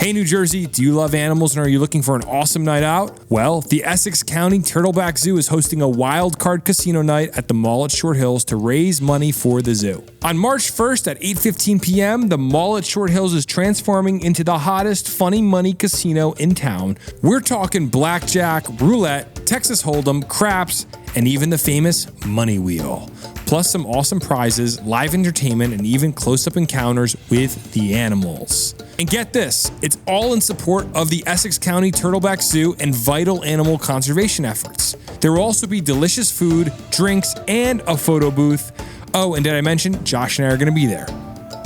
Hey, New Jersey, do you love animals and are you looking for an awesome night out? Well, the Essex County Turtleback Zoo is hosting a wild card casino night at the mall at Short Hills to raise money for the zoo. On March 1st at 8:15 p.m., the mall at Short Hills is transforming into the hottest funny money casino in town. We're talking blackjack, roulette, Texas Hold'em, craps, and even the famous money wheel. Plus some awesome prizes, live entertainment, and even close-up encounters with the animals. And get this, it's all in support of the Essex County Turtleback Zoo and vital animal conservation efforts. There will also be delicious food, drinks, and a photo booth. Oh, and did I mention, Josh and I are going to be there.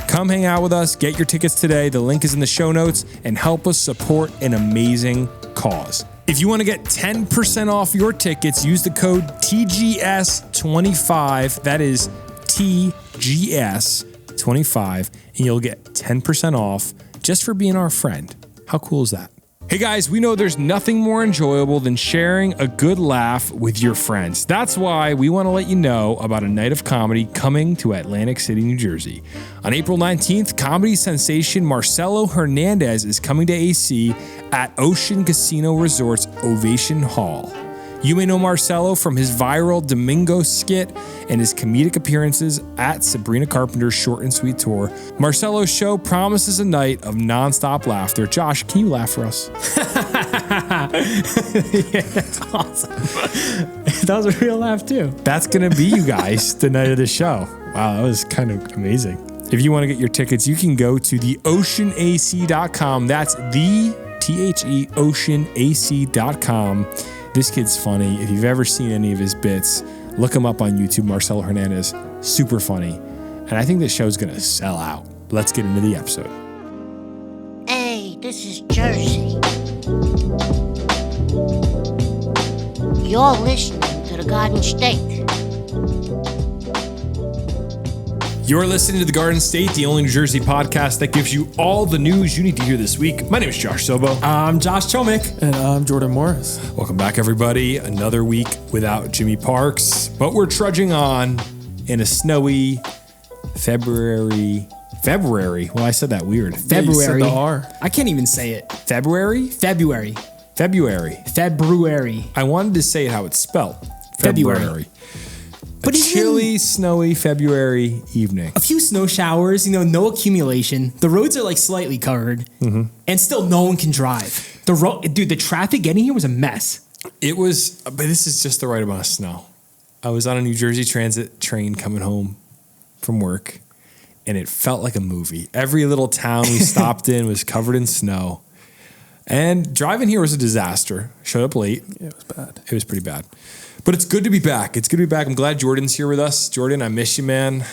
Come hang out with us, get your tickets today, the link is in the show notes, and help us support an amazing cause. If you want to get 10% off your tickets, use the code TGS25, that is TGS25, and you'll get 10% off just for being our friend. How cool is that? Hey guys, we know there's nothing more enjoyable than sharing a good laugh with your friends. That's why we want to let you know about a night of comedy coming to Atlantic City, New Jersey. On April 19th, comedy sensation Marcello Hernandez is coming to AC at Ocean Casino Resort's Ovation Hall. You may know Marcello from his viral Domingo skit and his comedic appearances at Sabrina Carpenter's Short and Sweet Tour. Marcello's show promises a night of nonstop laughter. Josh, can you laugh for us? Yeah, that's awesome. That was a real laugh too. That's going to be you guys the night of the show. Wow, that was kind of amazing. If you want to get your tickets, you can go to theoceanac.com. That's theoceanac.com. This kid's funny. If you've ever seen any of his bits, look him up on YouTube, Marcello Hernandez. Super funny. And I think this show's going to sell out. Let's get into the episode. Hey, this is Jersey. You're listening to the Garden State. You're listening to The Garden State, the only New Jersey podcast that gives you all the news you need to hear this week. My name is Josh Sobo. I'm Josh Chomik. And I'm Jordan Morris. Welcome back, everybody. Another week without Jimmy Parks, but we're trudging on in a snowy February. Well, I said that weird. February. Yeah, you said the R. I can't even say it. February. I wanted to say it how it's spelled. February. But chilly, snowy February evening. A few snow showers, no accumulation. The roads are like slightly covered, and still no one can drive. The traffic getting here was a mess. It was, but this is just the right amount of snow. I was on a New Jersey Transit train coming home from work, and it felt like a movie. Every little town we stopped in was covered in snow. And driving here was a disaster. Showed up late. Yeah, it was bad. It was pretty bad. But it's good to be back. I'm glad Jordan's here with us. Jordan, I miss you, man.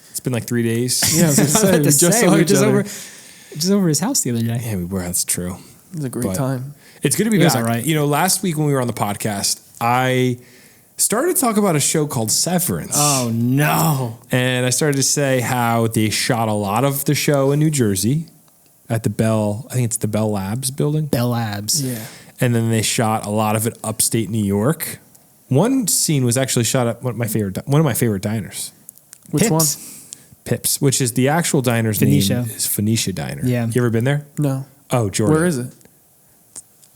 It's been like 3 days. Yeah, I was going to say, we just saw just over his house the other day. Yeah, we were. That's true. It was a great time. It's good to be back. All right. Last week when we were on the podcast, I started to talk about a show called Severance. Oh, no. And I started to say how they shot a lot of the show in New Jersey at the Bell, I think it's the Bell Labs building. Bell Labs. Yeah. And then they shot a lot of it upstate New York. One scene was actually shot at one of my favorite diners. Which one? Pips, which is the actual diner's Phoenicia. name is Phoenicia Diner. Yeah. You ever been there? No. Oh, Jordan. Where is it?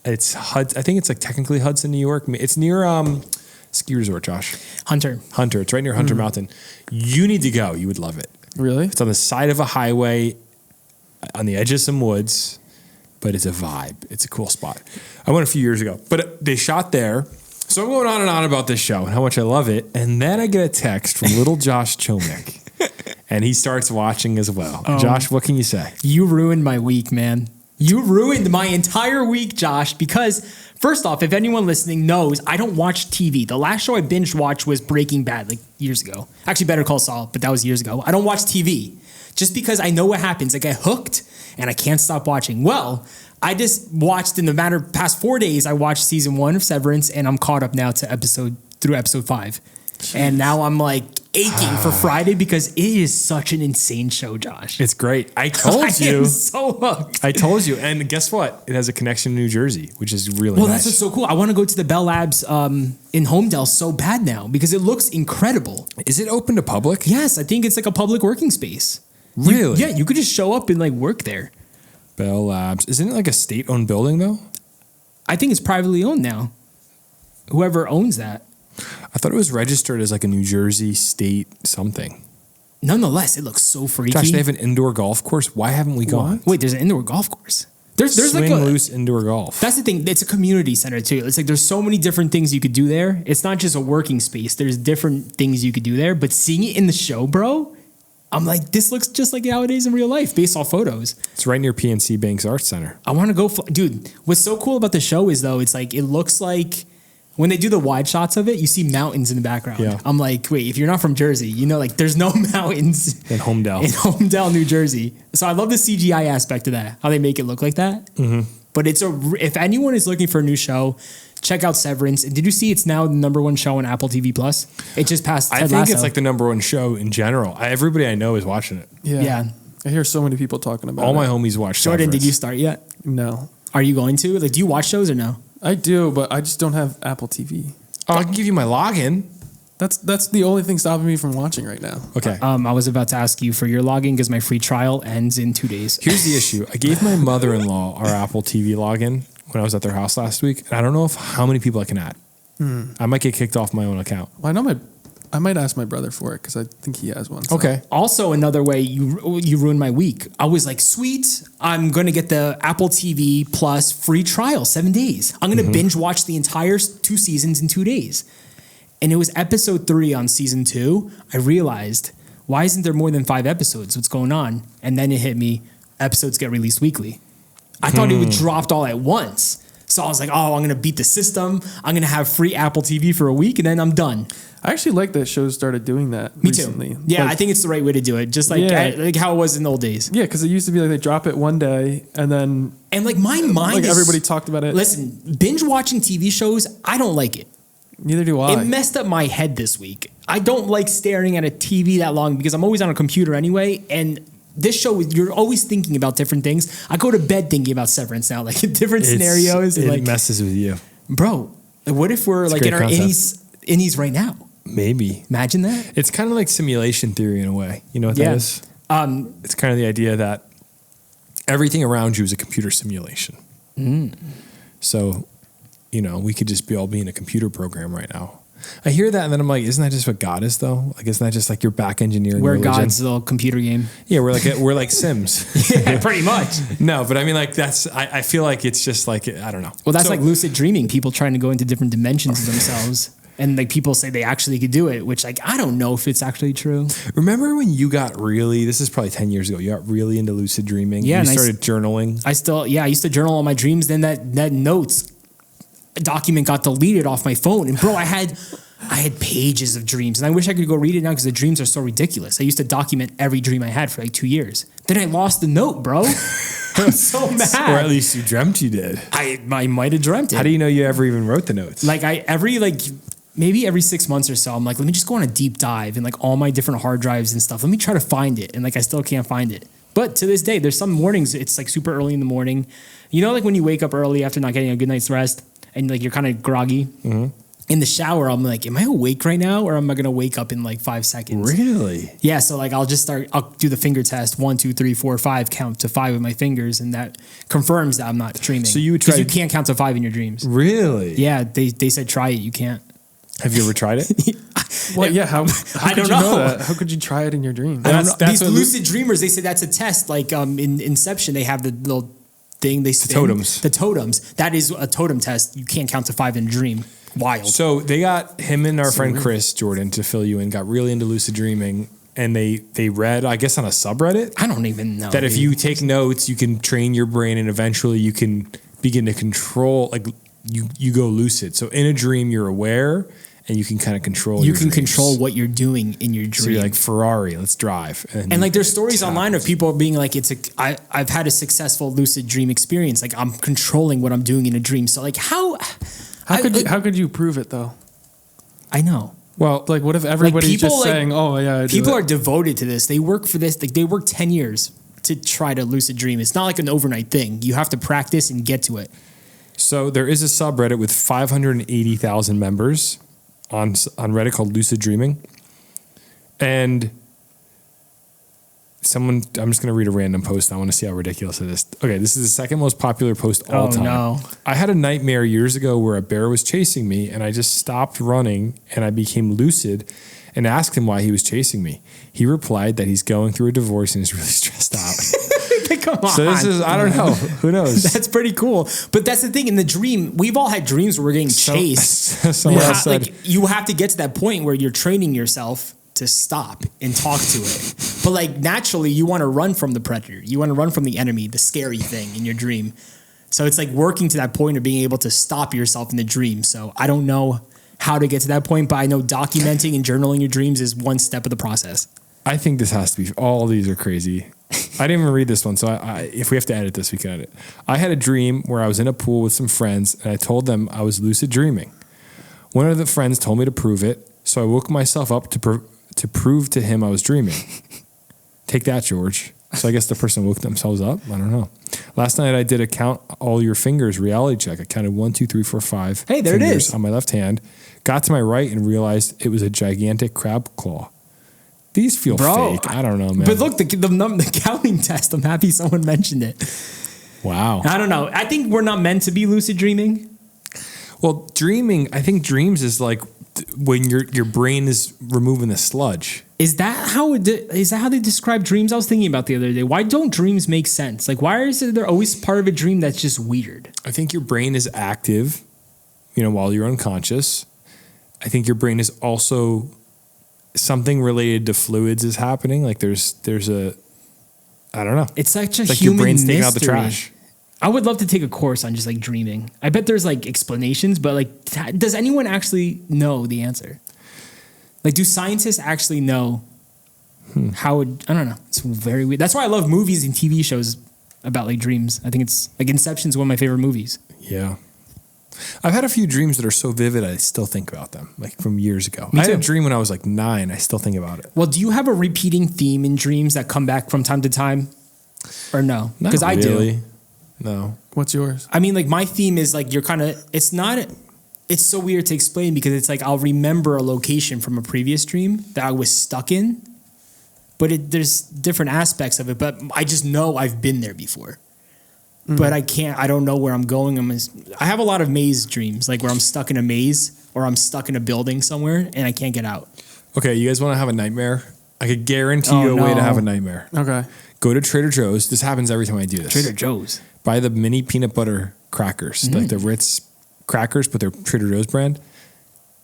It's I think it's like technically Hudson, New York. It's near ski resort, Josh. Hunter. It's right near Hunter Mountain. You need to go. You would love it. Really? It's on the side of a highway on the edge of some woods, but it's a vibe. It's a cool spot. I went a few years ago, but they shot there. So I'm going on and on about this show and how much I love it. And then I get a text from little Josh Chomik, and he starts watching as well. Josh, what can you say? You ruined my week, man. You ruined my entire week, Josh, because first off, if anyone listening knows, I don't watch TV. The last show I binge watched was Breaking Bad, like years ago. Actually, Better Call Saul, but that was years ago. I don't watch TV just because I know what happens. I get hooked and I can't stop watching. Well, I just watched in the matter of past 4 days, I watched season 1 of Severance, and I'm caught up now to episode 5. Jeez. And now I'm like aching for Friday because it is such an insane show, Josh. It's great. I told you. I am so hooked. I told you. And guess what? It has a connection to New Jersey, which is really nice. That's what's so cool. I want to go to the Bell Labs in Homedale so bad now because it looks incredible. Is it open to public? Yes, I think it's like a public working space. Really? You could just show up and like work there. Bell Labs. Isn't it like a state-owned building, though? I think it's privately owned now. Whoever owns that. I thought it was registered as like a New Jersey state something. Nonetheless, it looks so freaky. Josh, they have an indoor golf course. Why haven't we gone? Wait, there's an indoor golf course. There's Swing like a loose indoor golf. That's the thing. It's a community center too. It's like there's so many different things you could do there. It's not just a working space. There's different things you could do there. But seeing it in the show, bro, I'm like, this looks just like how it is in real life based off photos. It's right near PNC Bank's Arts Center. I want to go, dude. What's so cool about the show is though, it's like it looks like when they do the wide shots of it, you see mountains in the background. Yeah. I'm like, wait, if you're not from Jersey, you know, like there's no mountains In Homedale. in Homedale, New Jersey. So I love the CGI aspect of that, how they make it look like that. Mm-hmm. But if anyone is looking for a new show, check out Severance. And did you see it's now the #1 show on Apple TV Plus? It just passed Ted I think Lasso. it's like the #1 show in general. Everybody I know is watching it. Yeah. I hear so many people talking about it. All my homies watch Jordan, Severance. did you start yet? No. Are you going to? Like, do you watch shows or no? I do, but I just don't have Apple TV. Oh, I can give you my login. That's the only thing stopping me from watching right now. Okay. I was about to ask you for your login because my free trial ends in 2 days. Here's the issue. I gave my mother-in-law our Apple TV login when I was at their house last week, and I don't know how many people I can add. I might get kicked off my own account. Well, I might ask my brother for it because I think he has one. So. Okay. Also, another way you ruined my week. I was like, sweet, I'm going to get the Apple TV Plus free trial, 7 days. I'm going to binge watch the entire 2 seasons in 2 days. And it was episode 3 on season 2. I realized, why isn't there more than 5 episodes? What's going on? And then it hit me, episodes get released weekly. I thought it would dropped all at once. So I was like, oh, I'm going to beat the system. I'm going to have free Apple TV for a week, and then I'm done. I actually like that shows started doing that Me recently. too. Yeah, Like, I think it's the right way to do it. Just like, like how it was in the old days. Yeah, because it used to be like they drop it one day and then And like my mind like is... everybody talked about it. Listen, binge watching TV shows, I don't like it. Neither do I. It messed up my head this week. I don't like staring at a TV that long because I'm always on a computer anyway. And this show, you're always thinking about different things. I go to bed thinking about Severance now, like different scenarios. It And like, messes with you. bro, what if we're like a in our great concept. innies right now? Maybe. Imagine that. It's kind of like simulation theory in a way. You know what that is? It's kind of the idea that everything around you is a computer simulation. So, you know, we could just all be in a computer program right now. I hear that and then I'm like, isn't that just what God is though? Like, isn't that just like your back engineering We're religion? God's little computer game. Yeah, we're like Sims. Yeah, pretty much. No, but I mean, like I feel like it's just like, I don't know. Well, that's So- like lucid dreaming, people trying to go into different dimensions of themselves. And like people say they actually could do it, which like, I don't know if it's actually true. Remember when you got really, this is probably 10 years ago, you got really into lucid dreaming? Yeah, You and started journaling. I used to journal all my dreams. Then that notes document got deleted off my phone. And bro, I had pages of dreams and I wish I could go read it now because the dreams are so ridiculous. I used to document every dream I had for like 2 years. Then I lost the note, bro. I'm so mad. Or at least you dreamt you did. I might have dreamt it. How do you know you ever even wrote the notes? Like maybe every 6 months or so, I'm like, let me just go on a deep dive in like all my different hard drives and stuff. Let me try to find it. And like, I still can't find it. But to this day, there's some mornings, it's like super early in the morning. You know, like when you wake up early after not getting a good night's rest and like you're kind of groggy. In the shower, I'm like, am I awake right now? Or am I going to wake up in like 5 seconds? Really? Yeah. So like, I'll do the finger test, 1, 2, 3, 4, 5, count to 5 with my fingers. And that confirms that I'm not dreaming. So you would try 'Cause you can't count to 5 in your dreams. Really? Yeah. They said, try it. You can't. Have you ever tried it? Well, yeah. How I could don't you know. that? How could you try it in your dream? These what lucid dreamers, they say that's a test. Like in Inception, they have the little thing they spin. totems. The totems. That is a totem test. You can't count to 5 in a dream. Wild. So they got him and our friend Chris Jordan to fill you in, got really into lucid dreaming. And they read, I guess on a subreddit, I don't even know. that if you take notes, you can train your brain and eventually you can begin to control, like you go lucid. So in a dream, you're aware and you can kind of control you your can dreams. control what you're doing in your dream. So you're like, Ferrari, let's drive. And like there's stories online of people being like, I've had a successful lucid dream experience. Like I'm controlling what I'm doing in a dream. So like how could you prove it though? I know. Well, like what if everybody's people, just like, saying, "Oh yeah, I do people it." are devoted to this. They work for this. Like they work 10 years to try to lucid dream. It's not like an overnight thing. You have to practice and get to it. So there is a subreddit with 580,000 members on Reddit called Lucid Dreaming. And I'm just going to read a random post. I want to see how ridiculous it is. Okay, this is the second most popular post all time. No. I had a nightmare years ago where a bear was chasing me and I just stopped running and I became lucid and asked him why he was chasing me. He replied that he's going through a divorce and is really stressed out. Come on. So this is, I don't know. Who knows? That's pretty cool. But that's the thing in the dream. We've all had dreams where we're getting chased. Someone else said, you have to get to that point where you're training yourself to stop and talk to it. But like naturally, you want to run from the predator. You want to run from the enemy, the scary thing in your dream. So it's like working to that point of being able to stop yourself in the dream. So I don't know how to get to that point, but I know documenting and journaling your dreams is one step of the process. I think this has to be, all these are crazy. I didn't even read this one, so I if we have to edit this, we can edit. I had a dream where I was in a pool with some friends, and I told them I was lucid dreaming. One of the friends told me to prove it, so I woke myself up to prove to him I was dreaming. Take that, George. So I guess the person woke themselves up. I don't know. Last night I did a count all your fingers reality check. I counted 1, 2, 3, 4, 5. Hey, there it fingers is. On my left hand. Got to my right and realized it was a gigantic crab claw. These feel fake. I don't know, man. But look, the counting test, I'm happy someone mentioned it. Wow. I don't know. I think we're not meant to be lucid dreaming. Well, dreaming, I think dreams is like when your brain is removing the sludge. Is that how they describe dreams? I was thinking about the other day. Why don't dreams make sense? Like, why is there always part of a dream that's just weird? I think your brain is active, while you're unconscious. I think your brain is also something related to fluids is happening. Like there's a, I don't know. It's such a like human your brain's mystery. taking out the trash. I would love to take a course on just like dreaming. I bet there's like explanations, but like, does anyone actually know the answer? Like, do scientists actually know how I don't know. It's very weird. That's why I love movies and TV shows about like dreams. I think it's like Inception's one of my favorite movies. Yeah. I've had a few dreams that are so vivid, I still think about them, like from years ago. I had a dream when I was like 9. I still think about it. Well, do you have a repeating theme in dreams that come back from time to time? Or no? Because I do. No. What's yours? I mean, like my theme is like it's so weird to explain because it's like I'll remember a location from a previous dream that I was stuck in, but there's different aspects of it, but I just know I've been there before. But I don't know where I'm going. I have a lot of maze dreams, like where I'm stuck in a maze or I'm stuck in a building somewhere and I can't get out. Okay, you guys want to have a nightmare? I could guarantee you a way to have a nightmare. Okay. Go to Trader Joe's. This happens every time I do this. Trader Joe's. Buy the mini peanut butter crackers, like the Ritz crackers, but they're Trader Joe's brand.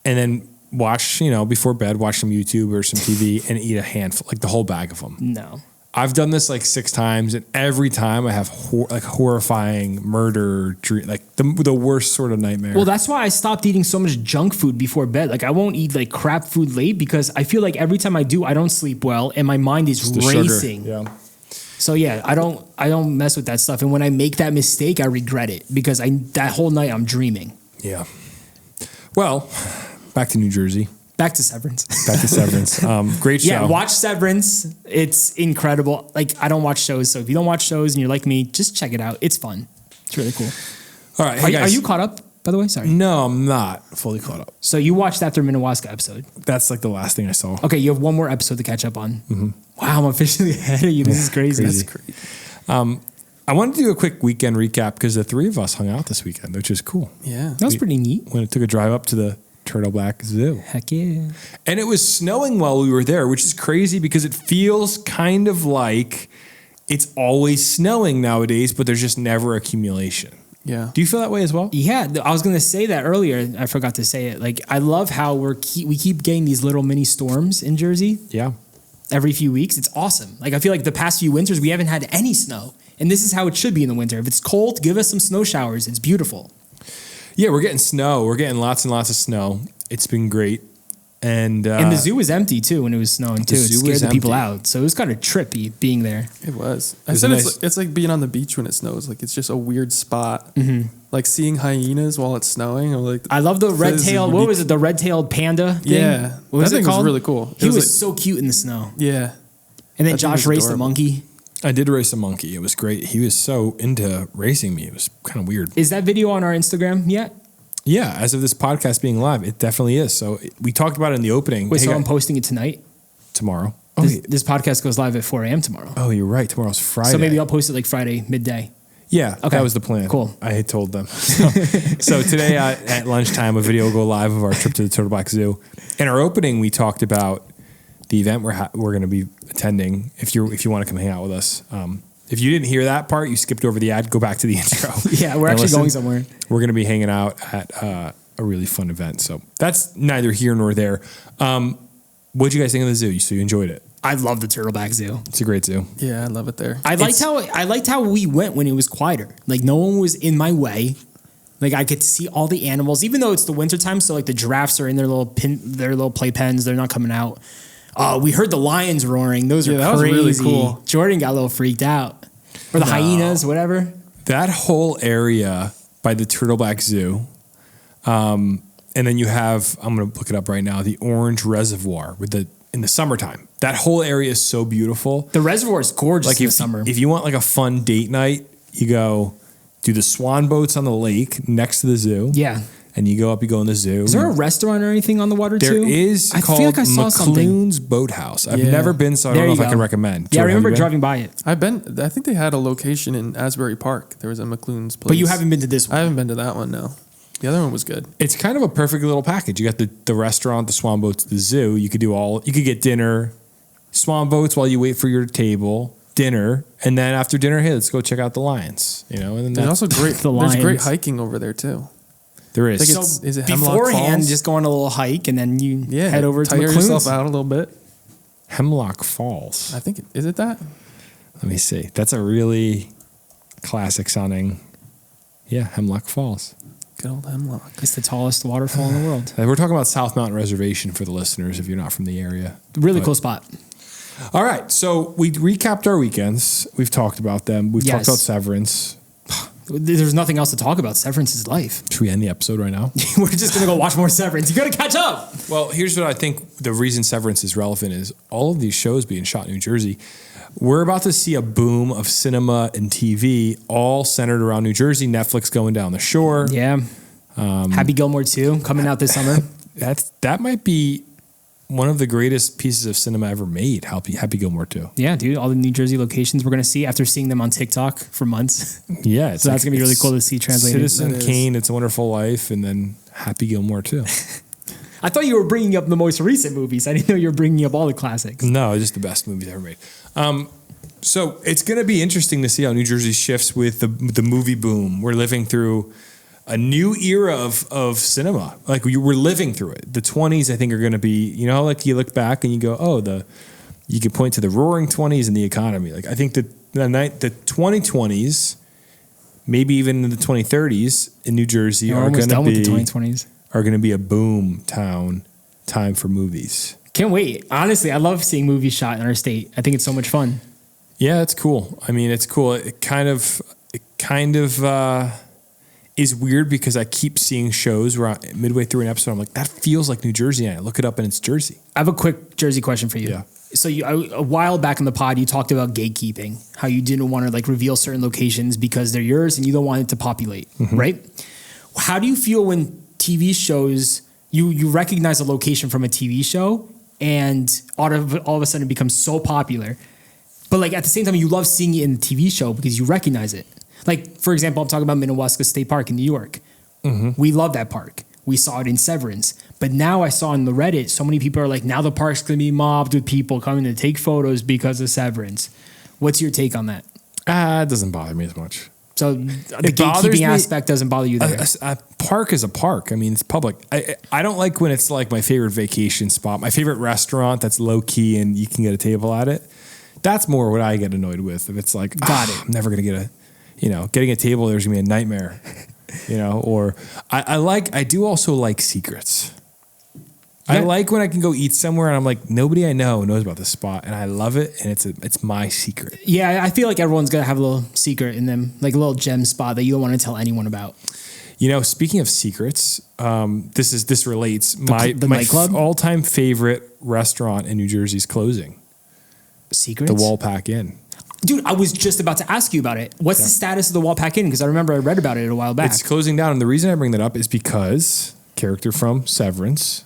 And then watch, before bed, watch some YouTube or some TV and eat a handful, like the whole bag of them. No. I've done this like 6 times, and every time I have horrifying murder, like the worst sort of nightmare. Well, that's why I stopped eating so much junk food before bed. Like I won't eat like crap food late because I feel like every time I do, I don't sleep well and my mind is racing. Yeah. So yeah, I don't mess with that stuff. And when I make that mistake, I regret it because that whole night I'm dreaming. Yeah. Well, back to New Jersey. Back to Severance. Great show. Yeah, watch Severance. It's incredible. Like, I don't watch shows, so if you don't watch shows and you're like me, just check it out. It's fun. It's really cool. All right. Hey guys. Are you caught up, by the way? Sorry. No, I'm not fully caught up. So you watched after Minnewaska episode. That's like the last thing I saw. Okay, you have one more episode to catch up on. Mm-hmm. Wow, I'm officially ahead of you. This is crazy. That's crazy. I wanted to do a quick weekend recap because the 3 of us hung out this weekend, which is cool. Yeah. That was pretty neat. When it took a drive up to the Turtleback Zoo. Heck yeah. And it was snowing while we were there, which is crazy because it feels kind of like it's always snowing nowadays, but there's just never accumulation. Yeah. Do you feel that way as well? Yeah, I was going to say that earlier. I forgot to say it. Like, I love how we keep getting these little mini storms in Jersey. Yeah. Every few weeks. It's awesome. Like, I feel like the past few winters, we haven't had any snow. And this is how it should be in the winter. If it's cold, give us some snow showers. It's beautiful. Yeah, we're getting snow. We're getting lots and lots of snow. It's been great. And the zoo was empty, too, when it was snowing, too. It scared the people out. So it was kind of trippy being there. It was. I said it's like being on the beach when it snows. Like, it's just a weird spot. Mm-hmm. Like seeing hyenas while it's snowing. I love the red-tailed, what was it, the red-tailed panda thing? Yeah. What was it called? Was really cool. He was so cute in the snow. Yeah. And then Josh raced the monkey. I did race a monkey. It was great. He was so into racing me. It was kind of weird. Is that video on our Instagram yet? Yeah, as of this podcast being live, it definitely is. So we talked about it in the opening. Wait, so I'm posting it tonight? Tomorrow. This podcast goes live at 4 a.m. tomorrow. Oh, you're right. Tomorrow's Friday. So maybe I'll post it like Friday midday. Yeah, Okay. that was the plan. Cool. I had told them. So today at lunchtime, a video will go live of our trip to the Turtleback Zoo. In our opening, we talked about the event we're going to be attending. If you want to come hang out with us, if you didn't hear that part, you skipped over the ad. Go back to the intro. Yeah, we're actually going somewhere. We're going to be hanging out at a really fun event. So that's neither here nor there. What did you guys think of the zoo? So you enjoyed it? I love the Turtleback Zoo. It's a great zoo. Yeah, I love it there. I liked how we went when it was quieter. Like no one was in my way. Like I could see all the animals, even though it's the wintertime. So like the giraffes are in their little play pens. They're not coming out. We heard the lions roaring. Those are that crazy. was really cool. Jordan got a little freaked out. Or the hyenas, whatever. That whole area by the Turtleback Zoo, and then you have, I'm going to look it up right now, the Orange Reservoir in the summertime. That whole area is so beautiful. The reservoir is gorgeous Like in the summer. if you want like a fun date night, you go do the swan boats on the lake next to the zoo. Yeah. And you go in the zoo. Is there a restaurant or anything on the water There too? is I called feel like I saw something. McClune's Boathouse. I've Yeah. never been, so I There don't know you if I go. can recommend. Yeah, I Jordan, have remember you been? driving by it. I think they had a location in Asbury Park. There was a McClune's place. But you haven't been to this one. I haven't been to that one, no. The other one was good. It's kind of a perfect little package. You got the restaurant, the swan boats, the zoo. You could get dinner, swan boats while you wait for your table, dinner, and then after dinner, hey, let's go check out the lions. And then There's also great. The There's great lions. hiking over there too. there is. I think So is it Hemlock beforehand, Falls? just go on a little hike and then you Yeah, head over to tire yourself McClune's. out a little bit. Hemlock Falls. I think is it that? Let me see. That's a really classic sounding. Yeah, Hemlock Falls. Good old Hemlock. It's the tallest waterfall in the world. We're talking about South Mountain Reservation for the listeners if you're not from the area. Really But- cool spot. All right, so we recapped our weekends. We've talked about them. We've talked Yes. about Severance. There's nothing else to talk about. Severance is life. Should we end the episode right now? We're just going to go watch more Severance. You got to catch up. Well, here's what I think the reason Severance is relevant is all of these shows being shot in New Jersey. We're about to see a boom of cinema and TV all centered around New Jersey. Netflix going down the shore. Yeah. Happy Gilmore 2 coming out this summer. That might be one of the greatest pieces of cinema ever made. Happy Gilmore 2. Yeah, dude. All the New Jersey locations we're going to see after seeing them on TikTok for months. Yeah, So that's gonna be really cool to see translated. Citizen That is. Kane, It's a Wonderful Life, and then Happy Gilmore 2. I thought you were bringing up the most recent movies. I didn't know you were bringing up all the classics. No, just the best movies ever made. So it's going to be interesting to see how New Jersey shifts with the movie boom. We're living through a new era of cinema. Like we're living through it. The 20s, I think, are going to be, like you look back and you go, you could point to the roaring 20s and the economy. Like I think that the 2020s, maybe even in the 2030s in New Jersey We're are almost going to done with the be 2020s. are going to be a boom time for movies. Can't wait. Honestly, I love seeing movies shot in our state. I think it's so much fun. Yeah, it's cool. I mean, it's cool. It kind of is weird because I keep seeing shows where midway through an episode, I'm like, that feels like New Jersey. And I look it up and it's Jersey. I have a quick Jersey question for you. Yeah. So a while back in the pod, you talked about gatekeeping, how you didn't want to reveal certain locations because they're yours and you don't want it to populate, right? How do you feel when TV shows, you recognize a location from a TV show and all of a sudden it becomes so popular, but at the same time, you love seeing it in the TV show because you recognize it. For example, I'm talking about Minnewaska State Park in New York. We love that park. We saw it in Severance. But now I saw on the Reddit, so many people are like, now the park's going to be mobbed with people coming to take photos because of Severance. What's your take on that? It doesn't bother me as much. So the It bothers gatekeeping me- aspect doesn't bother you there. A park is a park. I mean, it's public. I don't like when it's like my favorite vacation spot, my favorite restaurant that's low key and you can get a table at it. That's more what I get annoyed with. If it's like, Got it. I'm never going to get getting a table, there's going to be a nightmare, or I do also like secrets. I Yeah. like when I can go eat somewhere and I'm like, nobody I know knows about this spot and I love it and it's my secret. Yeah, I feel like everyone's going to have a little secret in them, like a little gem spot that you don't want to tell anyone about. Speaking of secrets, this relates. My nightclub? all-time favorite restaurant in New Jersey is closing. Secrets? The Wallpack Inn. Dude, I was just about to ask you about it. What's the status of the Wallpack Inn? Because I remember I read about it a while back. It's closing down, and the reason I bring that up is because character from Severance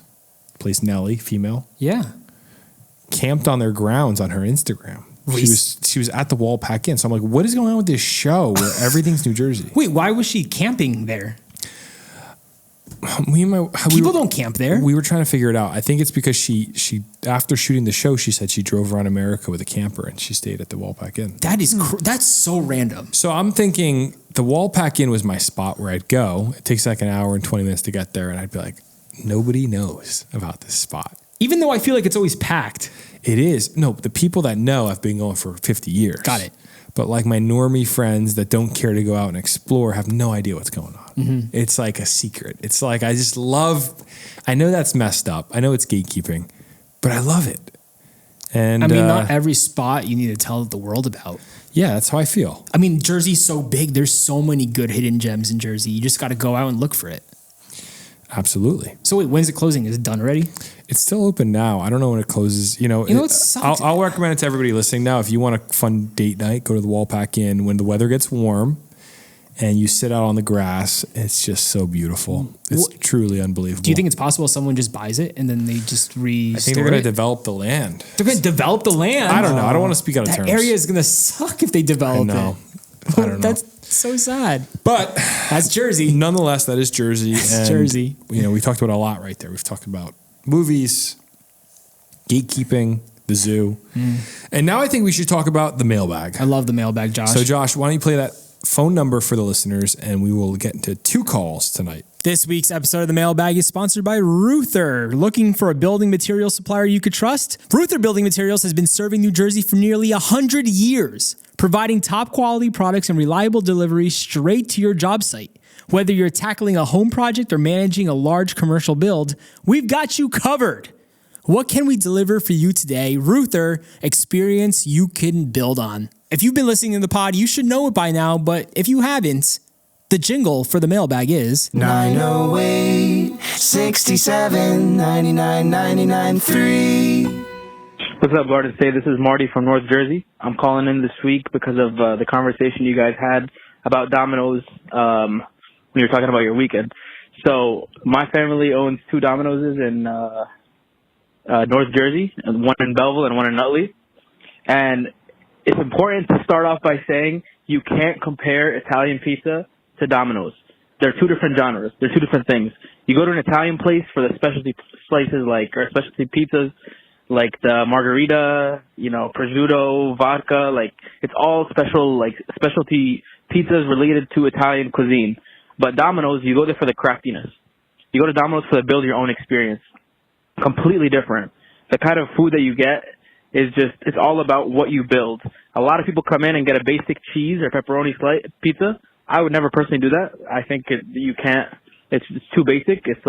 plays Nellie, female, Yeah. camped on their grounds on her Instagram. She was at the Wall Pack Inn. So I'm like, what is going on with this show where everything's New Jersey? Wait, why was she camping there? People don't camp there. We were trying to figure it out. I think it's because she after shooting the show, she said she drove around America with a camper and she stayed at the Wall Pack Inn. That's so random. So I'm thinking the Wall Pack Inn was my spot where I'd go. It takes like an hour and 20 minutes to get there, and I'd be like, nobody knows about this spot. Even though I feel like it's always packed. It is. No, the people that know have been going for 50 years. Got it. But like my normie friends that don't care to go out and explore have no idea what's going on. Mm-hmm. It's like a secret. It's like I know that's messed up. I know it's gatekeeping, but I love it. And I mean, not every spot you need to tell the world about. Yeah, that's how I feel. I mean, Jersey's so big. There's so many good hidden gems in Jersey. You just got to go out and look for it. Absolutely. So wait, when's it closing? Is it done already? It's still open now. I don't know when it closes. I'll recommend it to everybody listening now. If you want a fun date night, go to the Wall Pack Inn when the weather gets warm and you sit out on the grass. It's just so beautiful. It's truly unbelievable. Do you think it's possible someone just buys it and then they just restore it? I think they're going to develop the land. They're going to develop the land? I don't know. I don't want to speak out of terms. That area is going to suck if they develop it. I don't know. That's so sad. But that's Jersey. Nonetheless, that is Jersey. That's Jersey. We talked about a lot right there. We've talked about movies, gatekeeping, the zoo. And now I think we should talk about the mailbag. I love the mailbag, Josh. So Josh, why don't you play that phone number for the listeners and we will get into 2 calls tonight. This week's episode of the Mailbag is sponsored by Reuther. Looking for a building material supplier you could trust? Reuther Building Materials has been serving New Jersey for nearly 100 years, providing top quality products and reliable delivery straight to your job site. Whether you're tackling a home project or managing a large commercial build, we've got you covered. What can we deliver for you today? Reuther, experience you can build on. If you've been listening to the pod, you should know it by now, but if you haven't, the jingle for the mailbag is 908 67 99 99 3. What's up, Garden State? This is Marty from North Jersey. I'm calling in this week because of the conversation you guys had about Domino's when you were talking about your weekend. So my family owns 2 Domino's in North Jersey, one in Belleville and one in Nutley. And it's important to start off by saying you can't compare Italian pizza to Domino's. They're 2 different genres. They're 2 different things. You go to an Italian place for the specialty slices or specialty pizzas like the margarita, prosciutto, vodka, it's all specialty pizzas related to Italian cuisine. But Domino's, you go there for the craftiness. You go to Domino's for the build your own experience. Completely different. The kind of food that you get is it's all about what you build. A lot of people come in and get a basic cheese or pepperoni pizza. I would never personally do that. I think you can't. It's too basic. It's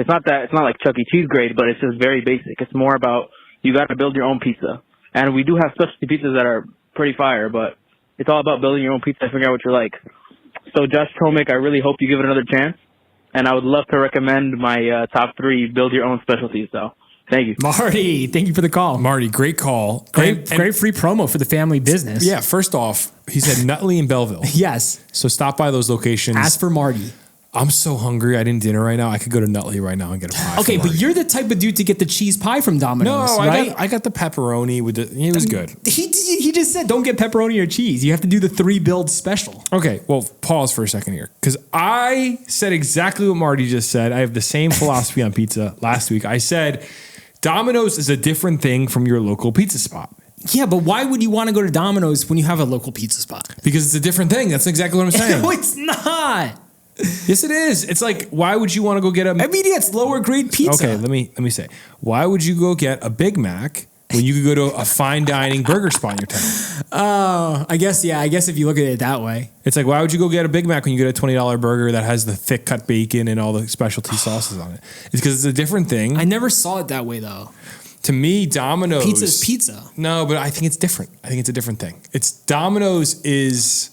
not like Chuck E. Cheese grade, but it's just very basic. It's more about you got to build your own pizza. And we do have specialty pizzas that are pretty fire, but it's all about building your own pizza and figuring out what you're like. So Josh Tomic, I really hope you give it another chance. And I would love to recommend my top 3 build your own specialties. So thank you. Marty, thank you for the call. Marty, great call. Great free promo for the family business. Yeah, first off, he said Nutley and Belleville. Yes. So stop by those locations. Ask for Marty. I'm so hungry. I didn't dinner right now. I could go to Nutley right now and get a pie. Okay, but you're the type of dude to get the cheese pie from Domino's, right? I got the pepperoni with it was good. He just said don't get pepperoni or cheese. You have to do the 3 build special. Okay, well, pause for a second here because I said exactly what Marty just said. I have the same philosophy on pizza last week. I said Domino's is a different thing from your local pizza spot. Yeah, but why would you want to go to Domino's when you have a local pizza spot? Because it's a different thing. That's exactly what I'm saying. No, it's not. Yes, it is. It's like, why would you want to go get a... I mean, it's lower grade pizza. Okay, let me say. Why would you go get a Big Mac when you could go to a fine dining burger spot in your town? Oh, I guess if you look at it that way. It's like, why would you go get a Big Mac when you get a $20 burger that has the thick cut bacon and all the specialty sauces on it? It's because it's a different thing. I never saw it that way, though. To me, Domino's... Pizza is pizza. No, but I think it's different. I think it's a different thing. Domino's is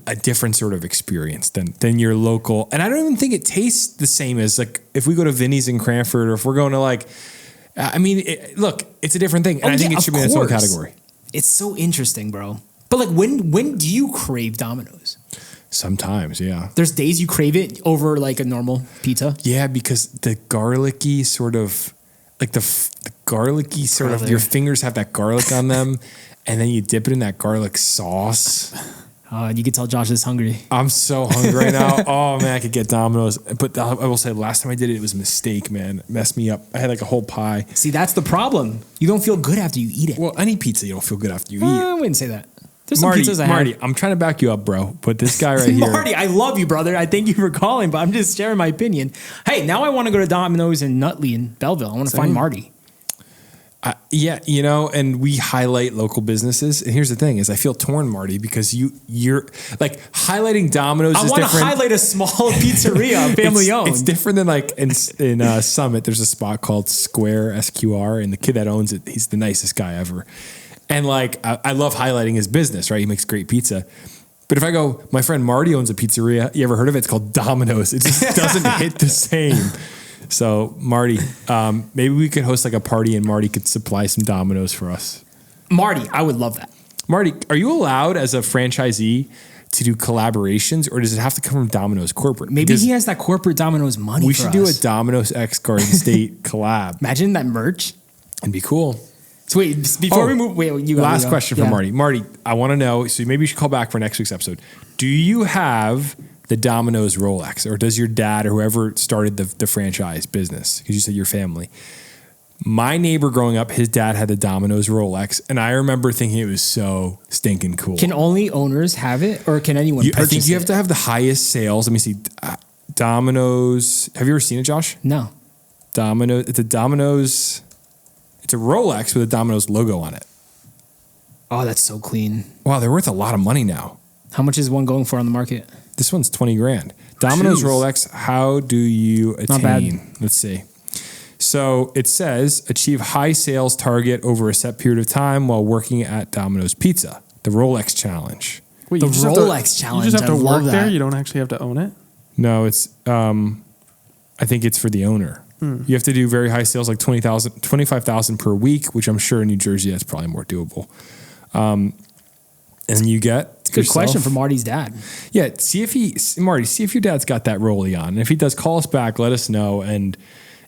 a different sort of experience than your local. And I don't even think it tastes the same as if we go to Vinny's in Cranford or if we're going to look, it's a different thing. And I think it should be in its own category. It's so interesting, bro. But when do you crave Domino's? Sometimes, yeah. There's days you crave it over a normal pizza. Yeah, because the garlicky sort of like the garlicky sort of, Brother. your fingers have that garlic on them, and then you dip it in that garlic sauce. You can tell Josh is hungry. I'm so hungry right now. Oh man, I could get Domino's. But I will say, last time I did it, it was a mistake, man. It messed me up. I had like a whole pie. See, that's the problem. You don't feel good after you eat it. Well, any pizza, you don't feel good after you eat. I wouldn't say that. There's some Marty, pizzas I Marty, have. I'm trying to back you up, bro. But this guy right here. Marty, I love you, brother. I thank you for calling, but I'm just sharing my opinion. Hey, now I want to go to Domino's in Nutley in Belleville. I want to find Marty. Yeah, and we highlight local businesses. And here's the thing: is I feel torn, Marty, because you're like highlighting Domino's. I is want to different. highlight a small pizzeria, family owned. It's different than like in Summit. There's a spot called Square SQR, and the kid that owns it, he's the nicest guy ever. And like I love highlighting his business. Right, he makes great pizza. But if I go, my friend Marty owns a pizzeria. You ever heard of it? It's called Domino's. It just doesn't hit the same. So Marty, maybe we could host like a party and Marty could supply some Domino's for us. Marty, I would love that. Marty, are you allowed as a franchisee to do collaborations, or does it have to come from Domino's corporate? Maybe Because he has that corporate Domino's money. we for should do a us. Domino's X Garden State collab. Imagine that merch. It'd be cool. So wait, before we move, you got last question for Marty. Marty, I want to know, so maybe you should call back for next week's episode. Do you have the Domino's Rolex, or does your dad or whoever started the franchise business, because you said your family? My neighbor growing up, his dad had the Domino's Rolex, and I remember thinking it was so stinking cool. Can only owners have it, or can anyone purchase I think you it? have to have the highest sales. Let me see. Domino's. Have you ever seen it, Josh? No. Domino's. It's a Domino's. It's a Rolex with a Domino's logo on it. Oh, that's so clean. Wow, they're worth a lot of money now. How much is one going for on the market? This one's $20,000. Domino's Jeez. Rolex. How do you attain? Not bad. Let's see. So it says achieve high sales target over a set period of time while working at Domino's Pizza. The Rolex challenge. Wait, The you just have Rolex to, challenge, You just have I to love work there. that. You don't actually have to own it. No, it's. I think it's for the owner. You have to do very high sales, like 25,000 per week, which I'm sure in New Jersey that's probably more doable. And you get Good question for Marty's dad. Yeah, Marty, see if your dad's got that rollie on. And if he does, call us back, let us know. And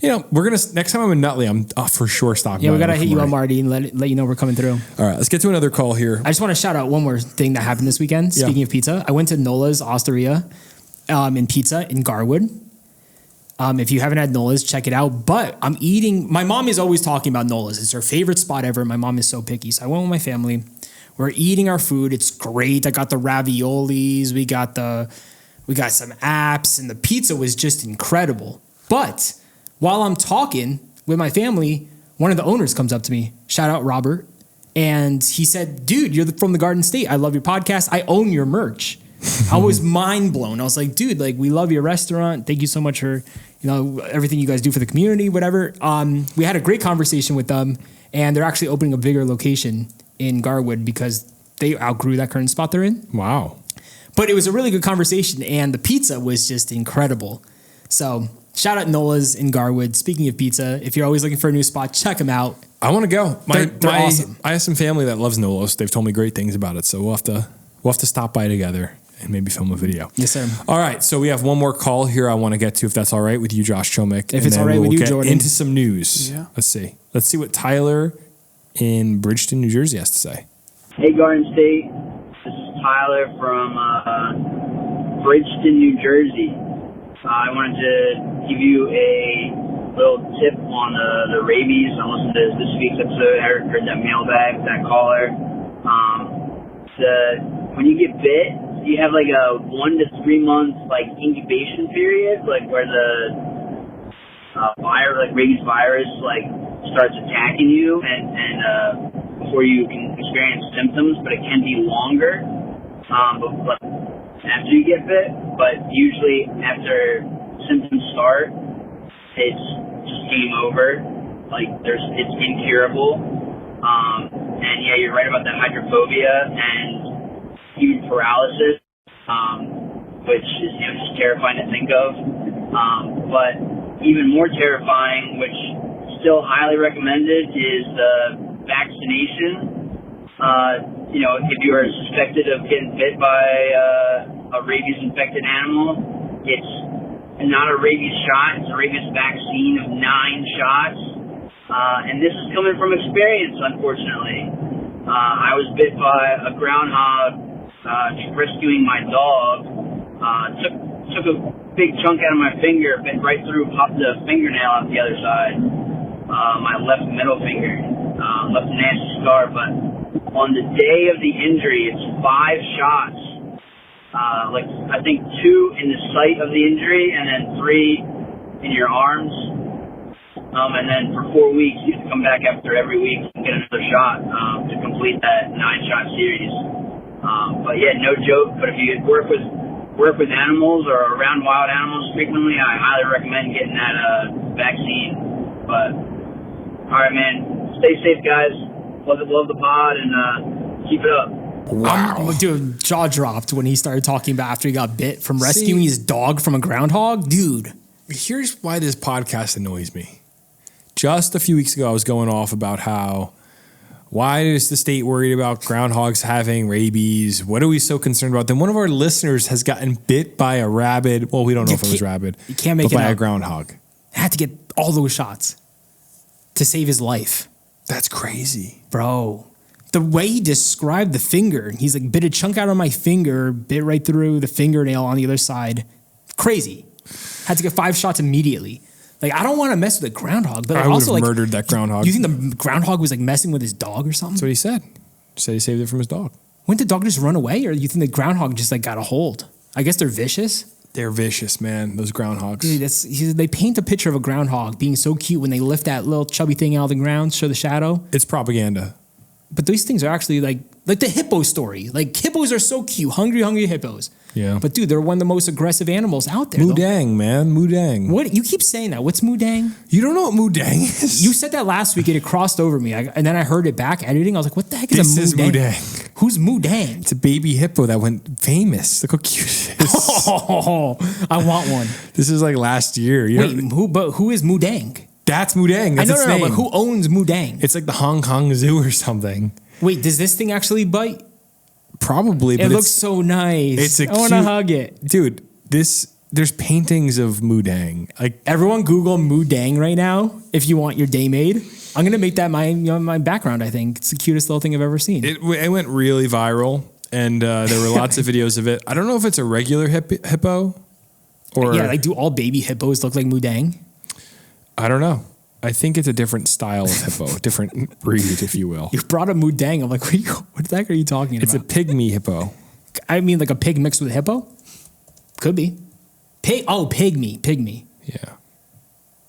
we're gonna next time I'm in Nutley, I'm for sure stopping. Yeah, we by gotta with hit you up, Marty. Marty, and let you know we're coming through. All right, let's get to another call here. I just want to shout out one more thing that happened this weekend. Yeah. Speaking of pizza, I went to Nola's Osteria in pizza in Garwood. If you haven't had Nola's, check it out. But I'm eating. My mom is always talking about Nola's. It's her favorite spot ever. My mom is so picky. So I went with my family. We're eating our food. It's great. I got the raviolis. We got some apps, and the pizza was just incredible. But while I'm talking with my family, one of the owners comes up to me. Shout out Robert. And he said, dude, you're from the Garden State. I love your podcast. I own your merch. I was mind blown. I was like, dude, like, we love your restaurant. Thank you so much for, everything you guys do for the community, whatever. We had a great conversation with them, and they're actually opening a bigger location in Garwood because they outgrew that current spot they're in. Wow. But it was a really good conversation, and the pizza was just incredible. So shout out Nola's in Garwood. Speaking of pizza, if you're always looking for a new spot, check them out. I want to go. They're awesome. I have some family that loves Nola's. They've told me great things about it, so we'll have to stop by together and maybe film a video. Yes, sir. All right, so we have one more call here I want to get to, if that's all right with you, Josh Chomick. If it's all right with you, get Jordan. into some news. Yeah. Let's see what Tyler in Bridgeton, New Jersey has to say. Hey, Garden State. This is Tyler from Bridgeton, New Jersey. I wanted to give you a little tip on the rabies. I listened to this week's episode. I heard that mailbag, that caller. When you get bit, you have like a 1 to 3 month like incubation period, like where the rabies virus like starts attacking you, and before you can experience symptoms, but it can be longer. But after you get bit, but usually after symptoms start, it's just game over. Like it's incurable. And yeah, you're right about that hydrophobia and even paralysis, which is just terrifying to think of. But even more terrifying, which still highly recommended, is the vaccination. If you are suspected of getting bit by a rabies-infected animal, it's not a rabies shot. It's a rabies vaccine of 9 shots. And this is coming from experience, unfortunately. I was bit by a groundhog rescuing my dog. Took a big chunk out of my finger, bit right through the fingernail on the other side. My left middle finger. Left a nasty scar, but on the day of the injury, it's 5 shots. I think 2 in the site of the injury and then 3 in your arms. And then for 4 weeks, you have to come back after every week and get another shot to complete that 9-shot series. But yeah, no joke. But if you work with animals or around wild animals frequently, I highly recommend getting that vaccine. But all right, man, stay safe, guys. Love the pod and keep it up. Wow. Dude, jaw dropped when he started talking about after he got bit from rescuing his dog from a groundhog. Dude, here's why this podcast annoys me. Just a few weeks ago, I was going off about why is the state worried about groundhogs having rabies? What are we so concerned about? Then one of our listeners has gotten bit by a rabid. Well, we don't know if it was rabid. You can't make it by up. a groundhog. Had to get all those shots to save his life. That's crazy. Bro, the way he described the finger, he's like, bit a chunk out of my finger, bit right through the fingernail on the other side. Crazy. Had to get 5 shots immediately. Like, I don't want to mess with a groundhog, but I also would have like murdered that groundhog. You think the groundhog was like messing with his dog or something? That's what he said. He said he saved it from his dog. Wouldn't the dog just run away, or you think the groundhog just like got a hold? I guess they're vicious. They're vicious, man. Those groundhogs. Dude, they paint a picture of a groundhog being so cute when they lift that little chubby thing out of the ground, show the shadow. It's propaganda. But these things are actually like the hippo story. Like, hippos are so cute, hungry hippos. Yeah. But dude, they're one of the most aggressive animals out there. Mudang, man. Mudang. What? You keep saying that. What's mudang? You don't know what mudang is? You said that last week and it crossed over me. And then I heard it back editing. I was like, what the heck is this a mudang? Is mudang. Who's mudang? It's a baby hippo that went famous. Look how cute it is. Oh, I want one. This is like last year. Who is mudang? That's mudang. That's its name. But who owns mudang? It's like the Hong Kong Zoo or something. Wait, does this thing actually bite? Probably, but it looks so nice. I want to hug it. Dude, there's paintings of mudang. Like, everyone Google mudang right now if you want your day made. I'm going to make that my background, I think. It's the cutest little thing I've ever seen. It went really viral, and there were lots of videos of it. I don't know if it's a regular hippo or... Yeah, like, do all baby hippos look like mudang? I don't know. I think it's a different style of hippo, different breed, if you will. You brought a mudang. I'm like, what the heck are you talking about? It's a pygmy hippo. I mean, like a pig mixed with a hippo? Could be. Pygmy. Yeah.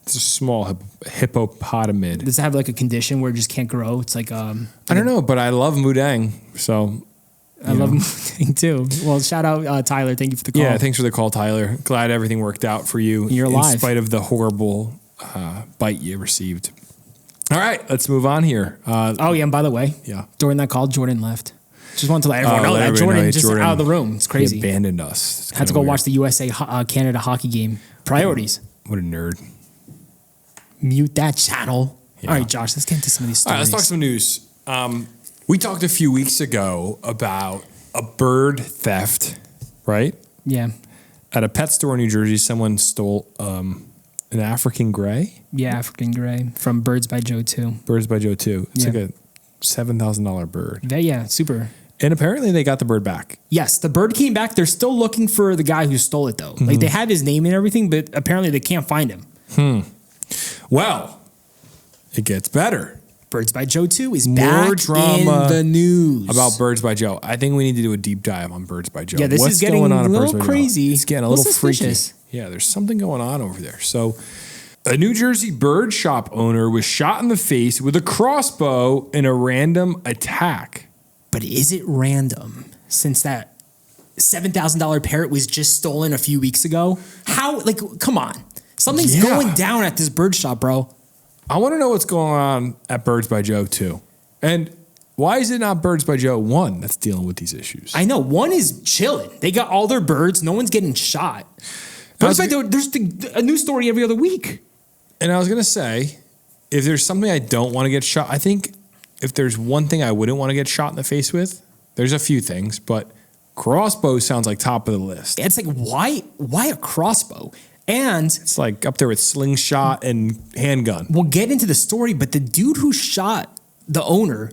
It's a small hippopotami. Does it have like a condition where it just can't grow? It's like I don't know, but I love mudang, so I love mudang too. Well, shout out Tyler. Thank you for the call. Yeah, thanks for the call, Tyler. Glad everything worked out for you. You're alive. In spite of the horrible bite you received. All right, let's move on here. And by the way, during that call, Jordan left. Just wanted to let everyone know that Jordan just out of the room. It's crazy. He abandoned us. Had to go watch the USA Canada hockey game. Priorities. What a nerd. Mute that channel. Yeah. All right, Josh, let's get into some of these stories. All right, let's talk some news. We talked a few weeks ago about a bird theft, right? Yeah. At a pet store in New Jersey, someone stole an African gray. Yeah, African gray from Birds by Joe 2. Birds by Joe 2. It's like a $7,000 bird. Yeah, super. And apparently they got the bird back. Yes, the bird came back. They're still looking for the guy who stole it, though. Mm-hmm. Like, they have his name and everything, but apparently they can't find him. Well, it gets better. Birds by Joe 2 is back in the news. About Birds by Joe. I think we need to do a deep dive on Birds by Joe. Yeah, this is getting a little crazy. It's getting a little freaky. Yeah, there's something going on over there. So, a New Jersey bird shop owner was shot in the face with a crossbow in a random attack. But is it random? Since that $7,000 parrot was just stolen a few weeks ago? How? Like, come on. Something's going down at this bird shop, bro. I want to know what's going on at Birds by Joe 2. And why is it not Birds by Joe 1 that's dealing with these issues? I know. 1 is chilling. They got all their birds. No one's getting shot. Birds by Joe, there's a new story every other week. And I was going to say, if there's something I don't want to get shot, I think if there's one thing I wouldn't want to get shot in the face with, there's a few things, but crossbow sounds like top of the list. It's like, why a crossbow? And It's like up there with slingshot and handgun. we'll get into the story, but the dude who shot the owner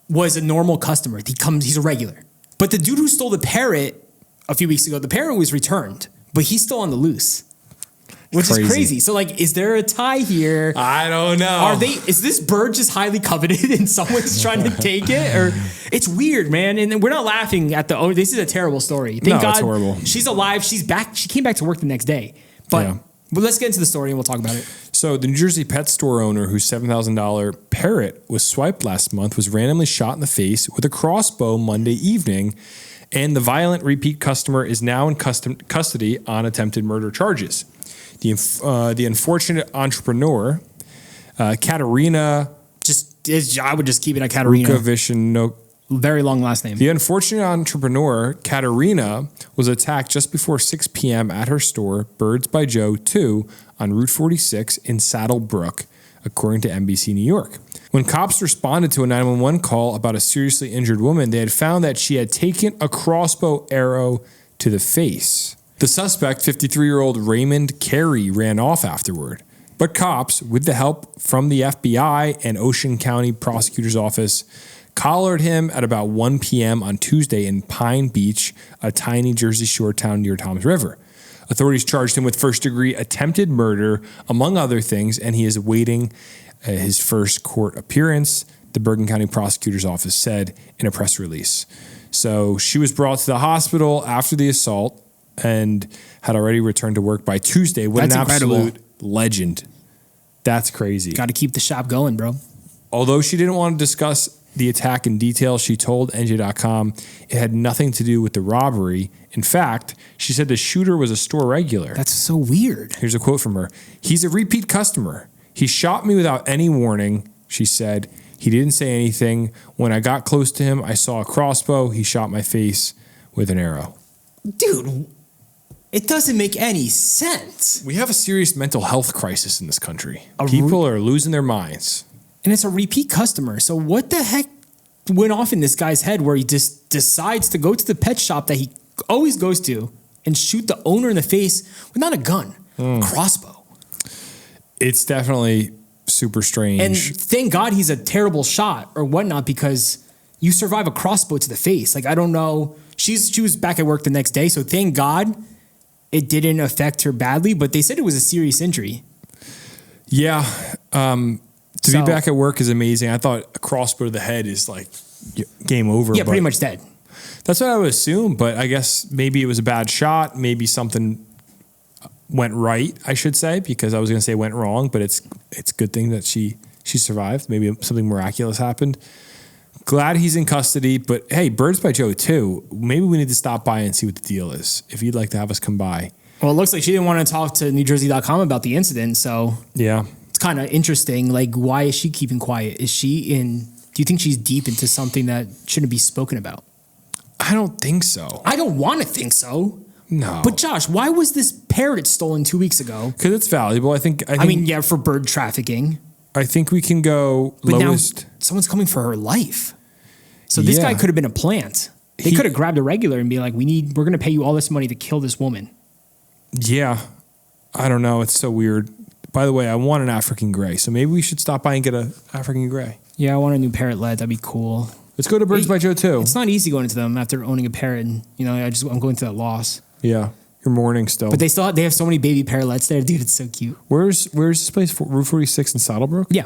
was a normal customer. He's a regular. But the dude who stole the parrot a few weeks ago, the parrot was returned, but he's still on the loose. Which is crazy. So, like, is there a tie here? I don't know. Is this bird just highly coveted and someone's trying to take it? Or it's weird, man. And we're not laughing at this is a terrible story. Thank God it's horrible. She's alive. She's back. She came back to work the next day. But let's get into the story and we'll talk about it. So the New Jersey pet store owner whose $7,000 parrot was swiped last month was randomly shot in the face with a crossbow Monday evening. And the violent repeat customer is now in custody on attempted murder charges. The unfortunate entrepreneur, Katerina... I would just keep it at Katerina. Very long last name. The unfortunate entrepreneur, Katerina, was attacked just before 6 p.m. at her store, Birds by Joe 2, on Route 46 in Saddlebrook, according to NBC New York. When cops responded to a 911 call about a seriously injured woman, they had found that she had taken a crossbow arrow to the face. The suspect, 53-year-old Raymond Carey, ran off afterward. But cops, with the help from the FBI and Ocean County Prosecutor's Office, collared him at about 1 p.m. on Tuesday in Pine Beach, a tiny Jersey Shore town near Toms River. Authorities charged him with first-degree attempted murder, among other things, and he is awaiting his first court appearance, the Bergen County Prosecutor's Office said in a press release. So she was brought to the hospital after the assault and had already returned to work by Tuesday. What an absolute legend. That's crazy. Got to keep the shop going, bro. Although she didn't want to discuss the attack in detail, she told NJ.com it had nothing to do with the robbery. In fact, she said the shooter was a store regular. That's so weird. Here's a quote from her. "He's a repeat customer. He shot me without any warning," she said. "He didn't say anything. When I got close to him, I saw a crossbow. He shot my face with an arrow." Dude, it doesn't make any sense. We have a serious mental health crisis in this country. People are losing their minds. And it's a repeat customer. So what the heck went off in this guy's head where he just decides to go to the pet shop that he always goes to and shoot the owner in the face with not a gun, a crossbow? It's definitely super strange. And thank God he's a terrible shot or whatnot, because you survive a crossbow to the face. Like, I don't know. She was back at work the next day, so thank God it didn't affect her badly, but they said it was a serious injury. Yeah. To be back at work is amazing. I thought a crossbow to the head is like game over. Yeah, pretty much dead. That's what I would assume, but I guess maybe it was a bad shot. Maybe something went right, I should say, because I was going to say went wrong, but it's a good thing that she survived. Maybe something miraculous happened. Glad he's in custody, but hey, Birds by Joe too. Maybe we need to stop by and see what the deal is. If you'd like to have us come by. Well, it looks like she didn't want to talk to NewJersey.com about the incident, so yeah, it's kind of interesting. Like, why is she keeping quiet? Is she in? Do you think she's deep into something that shouldn't be spoken about? I don't think so. I don't want to think so. No. But Josh, why was this parrot stolen 2 weeks ago? Because it's valuable. I think. I mean, yeah, for bird trafficking. I think we can go but lowest. Now someone's coming for her life. So this guy could have been a plant. They could have grabbed a regular and be like, we're going to pay you all this money to kill this woman. Yeah. I don't know. It's so weird. By the way, I want an African gray. So maybe we should stop by and get an African gray. Yeah, I want a new parrot lead. That'd be cool. Let's go to Birds by Joe too. It's not easy going into them after owning a parrot. And, I'm going through that loss. Yeah. You're mourning still. But they have so many baby parrotlets there. Dude, it's so cute. Where's this place? Route 46 in Saddlebrook? Yeah.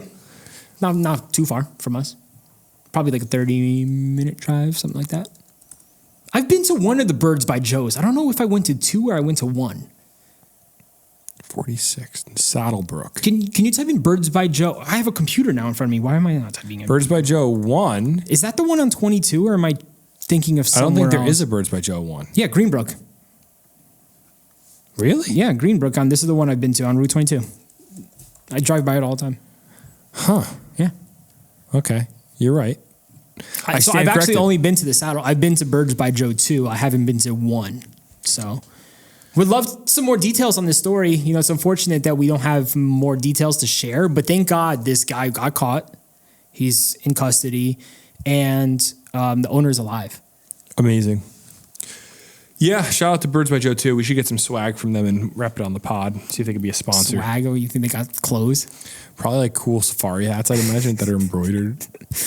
Not too far from us. Probably like a 30-minute drive, something like that. I've been to one of the Birds by Joe's. I don't know if I went to 2 or I went to 1. 46 in Saddlebrook. Can you type in Birds by Joe? I have a computer now in front of me. Why am I not typing in? Birds by Joe 1. Is that the one on 22, or am I thinking of somewhere I don't think there else? is a Birds by Joe 1. Yeah, Greenbrook. Really? Yeah, Greenbrook. This is the one I've been to on Route 22. I drive by it all the time. Huh. Yeah. Okay. You're right. I've actually only been to the Saddle. I've been to Birds by Joe 2. I haven't been to 1. So would love some more details on this story. It's unfortunate that we don't have more details to share, but thank God this guy got caught. He's in custody, and the owner's alive. Amazing. Yeah, shout out to Birds by Joe too. We should get some swag from them and rep it on the pod. See if they could be a sponsor. Swag? Or you think they got clothes? Probably like cool safari hats, I'd imagine, that are embroidered.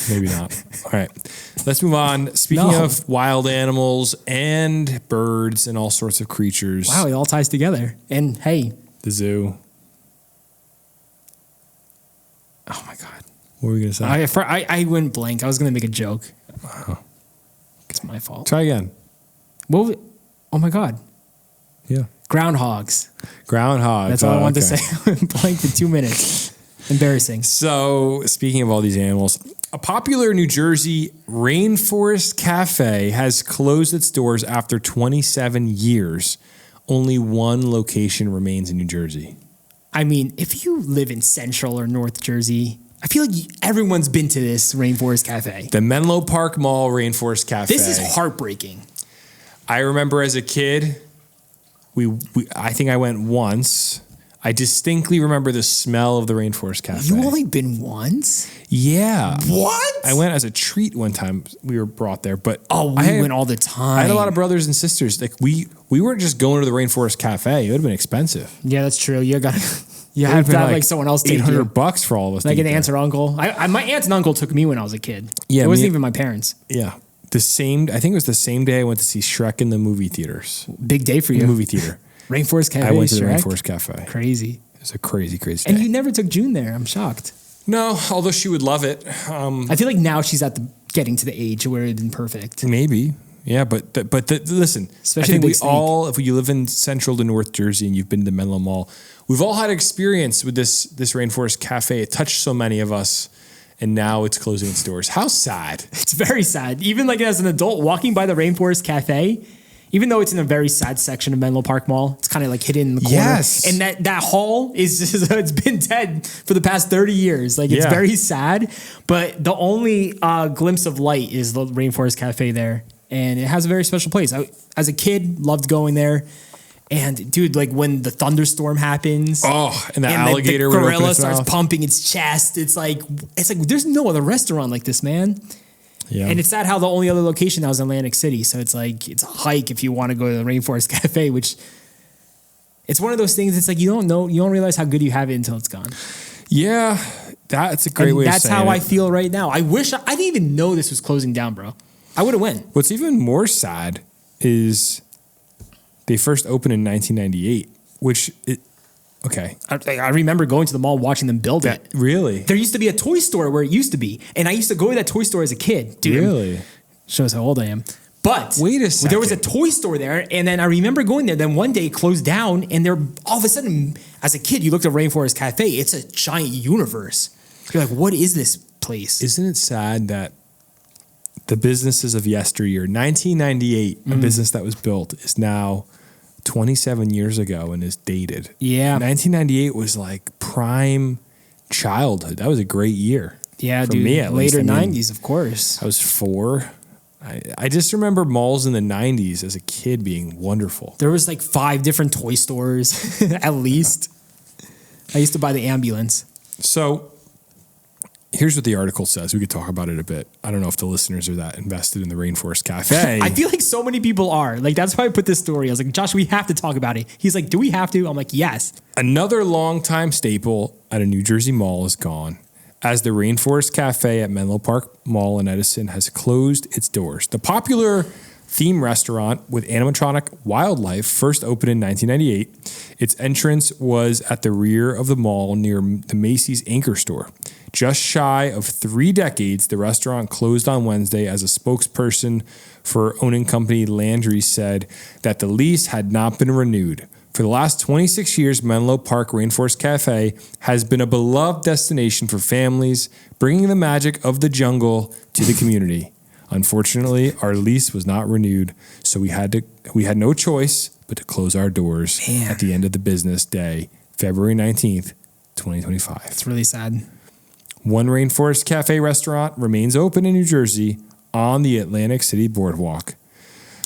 Maybe not. All right, let's move on. Speaking of wild animals and birds and all sorts of creatures. Wow, it all ties together. And hey, the zoo. Oh my God. What were we going to say? I went blank. I was going to make a joke. Wow. It's my fault. Try again. Oh my God. Yeah. Groundhogs. Groundhogs. That's all I wanted to say. I went blank for 2 minutes. Embarrassing. So, speaking of all these animals, a popular New Jersey Rainforest Cafe has closed its doors after 27 years. Only one location remains in New Jersey. I mean, if you live in Central or North Jersey, I feel like everyone's been to this Rainforest Cafe. The Menlo Park Mall Rainforest Cafe. This is heartbreaking. I remember as a kid, I think I went once. I distinctly remember the smell of the Rainforest Cafe. You only been once? Yeah. What? I went as a treat one time. We were brought there, but we went all the time. I had a lot of brothers and sisters. Like we weren't just going to the Rainforest Cafe. It would have been expensive. Yeah, that's true. You got you have to have like someone else take you. $800 for all of us. Like an aunt or uncle. My aunt and uncle took me when I was a kid. Yeah, it wasn't even my parents. Yeah. I think it was the same day I went to see Shrek in the movie theaters. Big day for you. The movie theater. Rainforest Cafe. I went to the Rainforest Cafe. Crazy. It was a crazy day. And you never took June there. I'm shocked. No, although she would love it. I feel like now she's getting to the age where it'd been perfect. Maybe. Yeah, but listen, especially I think if you live in Central to North Jersey and you've been to Menlo Mall, we've all had experience with this Rainforest Cafe. It touched so many of us, and now it's closing its doors. How sad. It's very sad. Even like as an adult walking by the Rainforest Cafe, even though it's in a very sad section of Menlo Park Mall, it's kind of like hidden in the corner. Yes. And that hall is just, it's been dead for the past 30 years. Like it's very sad, but the only glimpse of light is the Rainforest Cafe there. And it has a very special place. I, as a kid, loved going there. And dude, like when the thunderstorm happens, and the alligator the gorilla starts pumping its chest. It's like there's no other restaurant like this, man. Yeah. And it's sad how the only other location now is Atlantic City. So it's like it's a hike if you want to go to the Rainforest Cafe, which it's one of those things. It's like you don't realize how good you have it until it's gone. Yeah, that's a great way. That's how I feel right now. I wish I didn't even know this was closing down, bro. I would have went. What's even more sad is they first opened in 1998, which I remember going to the mall, watching them build it. Really? There used to be a toy store where it used to be, and I used to go to that toy store as a kid. Dude, really? Shows how old I am. But wait a second. There was a toy store there, and then I remember going there. Then one day it closed down, and there all of a sudden, as a kid, you looked at Rainforest Cafe. It's a giant universe. You're like, what is this place? Isn't it sad that the businesses of yesteryear, 1998, a business that was built, is now 27 years ago and is dated. Yeah. 1998 was like prime childhood. That was a great year. Yeah, for dude. me, at later least. 90s, of course. I was 4. I just remember malls in the 90s as a kid being wonderful. There was like 5 different toy stores, at least. I used to buy the ambulance. So here's what the article says. We could talk about it a bit. I don't know if the listeners are that invested in the Rainforest Cafe. I feel like so many people are. Like, that's why I put this story. I was like, Josh, we have to talk about it. He's like, do we have to? I'm like, yes. Another longtime staple at a New Jersey mall is gone, as the Rainforest Cafe at Menlo Park Mall in Edison has closed its doors. The popular theme restaurant with animatronic wildlife first opened in 1998. Its entrance was at the rear of the mall near the Macy's Anchor store. Just shy of 3 decades, the restaurant closed on Wednesday as a spokesperson for owning company Landry said that the lease had not been renewed. For the last 26 years, Menlo Park Rainforest Cafe has been a beloved destination for families, bringing the magic of the jungle to the community. Unfortunately, our lease was not renewed, so we had no choice but to close our doors at the end of the business day, February 19th, 2025. It's really sad. One Rainforest Cafe restaurant remains open in New Jersey on the Atlantic City Boardwalk.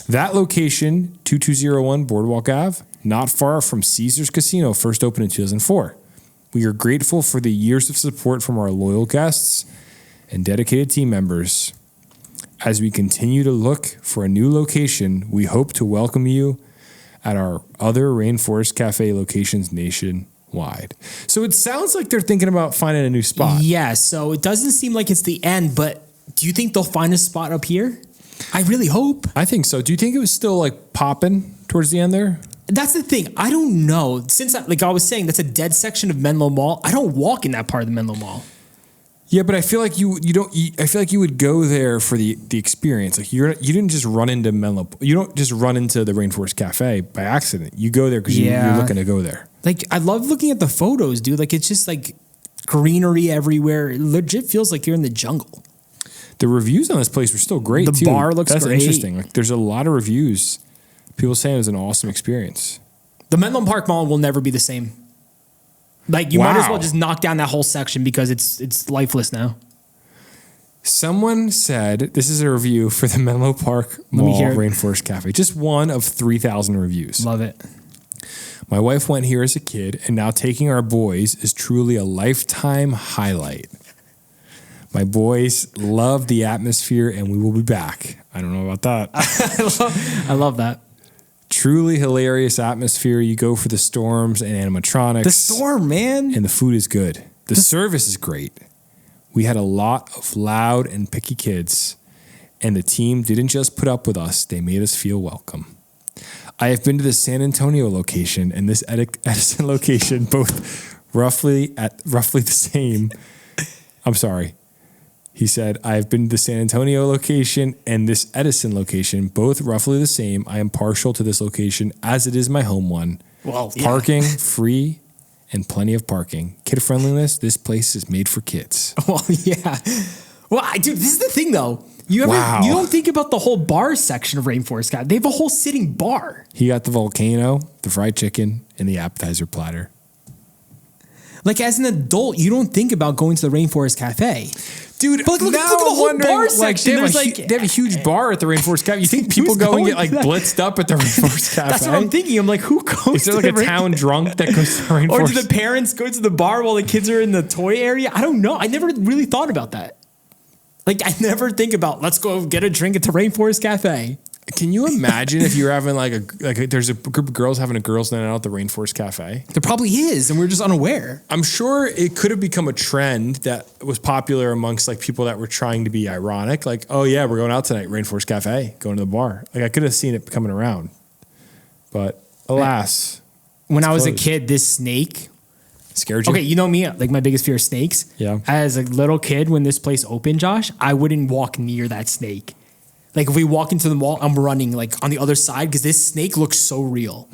That location, 2201 Boardwalk Ave, not far from Caesars Casino, first opened in 2004. We are grateful for the years of support from our loyal guests and dedicated team members. As we continue to look for a new location, we hope to welcome you at our other Rainforest Cafe locations nationwide. So it sounds like they're thinking about finding a new spot. Yeah, so it doesn't seem like it's the end, but do you think they'll find a spot up here? I really hope. I think so. Do you think it was still like popping towards the end there? That's the thing. I don't know. Since, like I was saying, that's a dead section of Menlo Mall. I don't walk in that part of the Menlo Mall. Yeah, but I feel like I feel like you would go there for the experience. Like you didn't just run into Menlo. You don't just run into the Rainforest Cafe by accident. You go there because you're looking to go there. Like I love looking at the photos, dude. Like it's just like greenery everywhere. It legit feels like you're in the jungle. The reviews on this place were still great too. The bar looks great. That's interesting. Like there's a lot of reviews. People saying it was an awesome experience. The Menlo Park Mall will never be the same. Like you might as well just knock down that whole section because it's lifeless now. Someone said, this is a review for the Menlo Park Mall Rainforest Cafe. Just one of 3,000 reviews. Love it. My wife went here as a kid, and now taking our boys is truly a lifetime highlight. My boys love the atmosphere, and we will be back. I don't know about that. I love that. Truly hilarious atmosphere. You go for the storms and animatronics. The storm, man. And the food is good. The service is great. We had a lot of loud and picky kids, and the team didn't just put up with us, they made us feel welcome. I have been to the San Antonio location and this Edison location, both roughly the same. I'm sorry. He said, I have been to the San Antonio location and this Edison location, both roughly the same. I am partial to this location as it is my home one. Well, parking, free, and plenty of parking. Kid friendliness, this place is made for kids. Well, yeah. Well, dude, this is the thing though. You don't think about the whole bar section of Rainforest Cafe. They have a whole sitting bar. He got the volcano, the fried chicken, and the appetizer platter. Like as an adult, you don't think about going to the Rainforest Cafe. Dude, but look at the whole bar section. They have a huge bar at the Rainforest Cafe. You think people go and get like blitzed up at the Rainforest Cafe? That's what I'm thinking. I'm like, who goes Is there like a town drunk that goes to the Rainforest? Or do the parents go to the bar while the kids are in the toy area? I don't know. I never really thought about that. Like, I never think about, let's go get a drink at the Rainforest Cafe. Can you imagine if you're having there's a group of girls having a girls' night out at the Rainforest Cafe? There probably is, and we're just unaware. I'm sure it could have become a trend that was popular amongst like people that were trying to be ironic. Like, oh yeah, we're going out tonight, Rainforest Cafe, going to the bar. Like I could have seen it coming around, but alas. When I was a kid, this snake scared you? Okay, you know me, like my biggest fear is snakes. Yeah. As a little kid, when this place opened, Josh, I wouldn't walk near that snake. Like if we walk into the mall, I'm running like on the other side because this snake looks so real.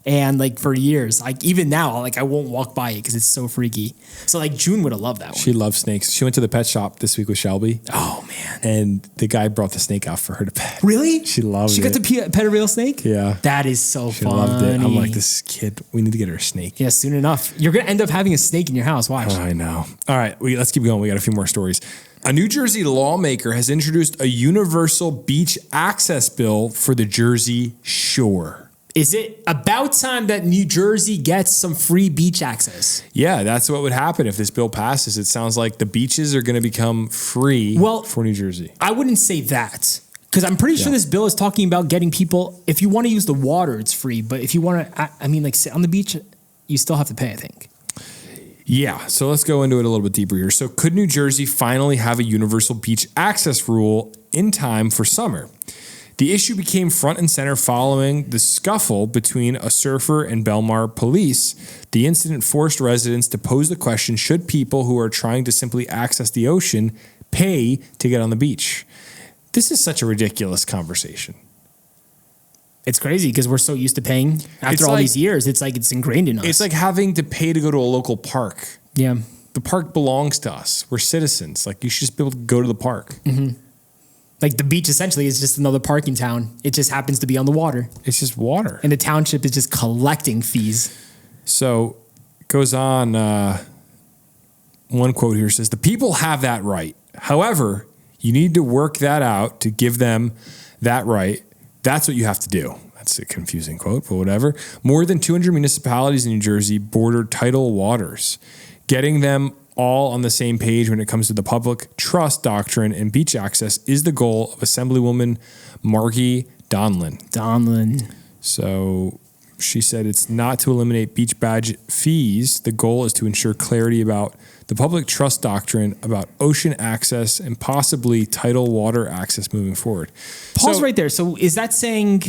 And like for years, like even now, like I won't walk by it because it's so freaky. So like June would have loved that one. She loves snakes. She went to the pet shop this week with Shelby. Oh man. And the guy brought the snake out for her to pet. Really? She loved it. She got to pet a real snake? Yeah. That is so She funny. loved it. I'm like, this kid, we need to get her a snake. Yeah, soon enough. You're going to end up having a snake in your house. Watch. Oh, I know. All right, let's keep going. We got a few more stories. A New Jersey lawmaker has introduced a universal beach access bill for the Jersey Shore. Is it about time that New Jersey gets some free beach access? Yeah, that's what would happen if this bill passes. It sounds like the beaches are going to become free for New Jersey. I wouldn't say that because I'm pretty sure this bill is talking about getting people, if you want to use the water, it's free. But if you want to, I mean, like sit on the beach, you still have to pay, I think. Yeah, so let's go into it a little bit deeper here. So could New Jersey finally have a universal beach access rule in time for summer? The issue became front and center following the scuffle between a surfer and Belmar police. The incident forced residents to pose the question, should people who are trying to simply access the ocean pay to get on the beach? This is such a ridiculous conversation. It's crazy because we're so used to paying after all these years. It's like it's ingrained in us. It's like having to pay to go to a local park. Yeah. The park belongs to us. We're citizens. Like you should just be able to go to the park. Mm-hmm. Like the beach essentially is just another park in town. It just happens to be on the water. It's just water. And the township is just collecting fees. So it goes on. One quote here says, the people have that right. However, you need to work that out to give them that right. That's what you have to do. That's a confusing quote, but whatever. More than 200 municipalities in New Jersey border tidal waters. Getting them all on the same page when it comes to the public trust doctrine and beach access is the goal of Assemblywoman Margie Donlin. So she said it's not to eliminate beach badge fees. The goal is to ensure clarity about the public trust doctrine about ocean access and possibly tidal water access moving forward. Pause right there. So is that saying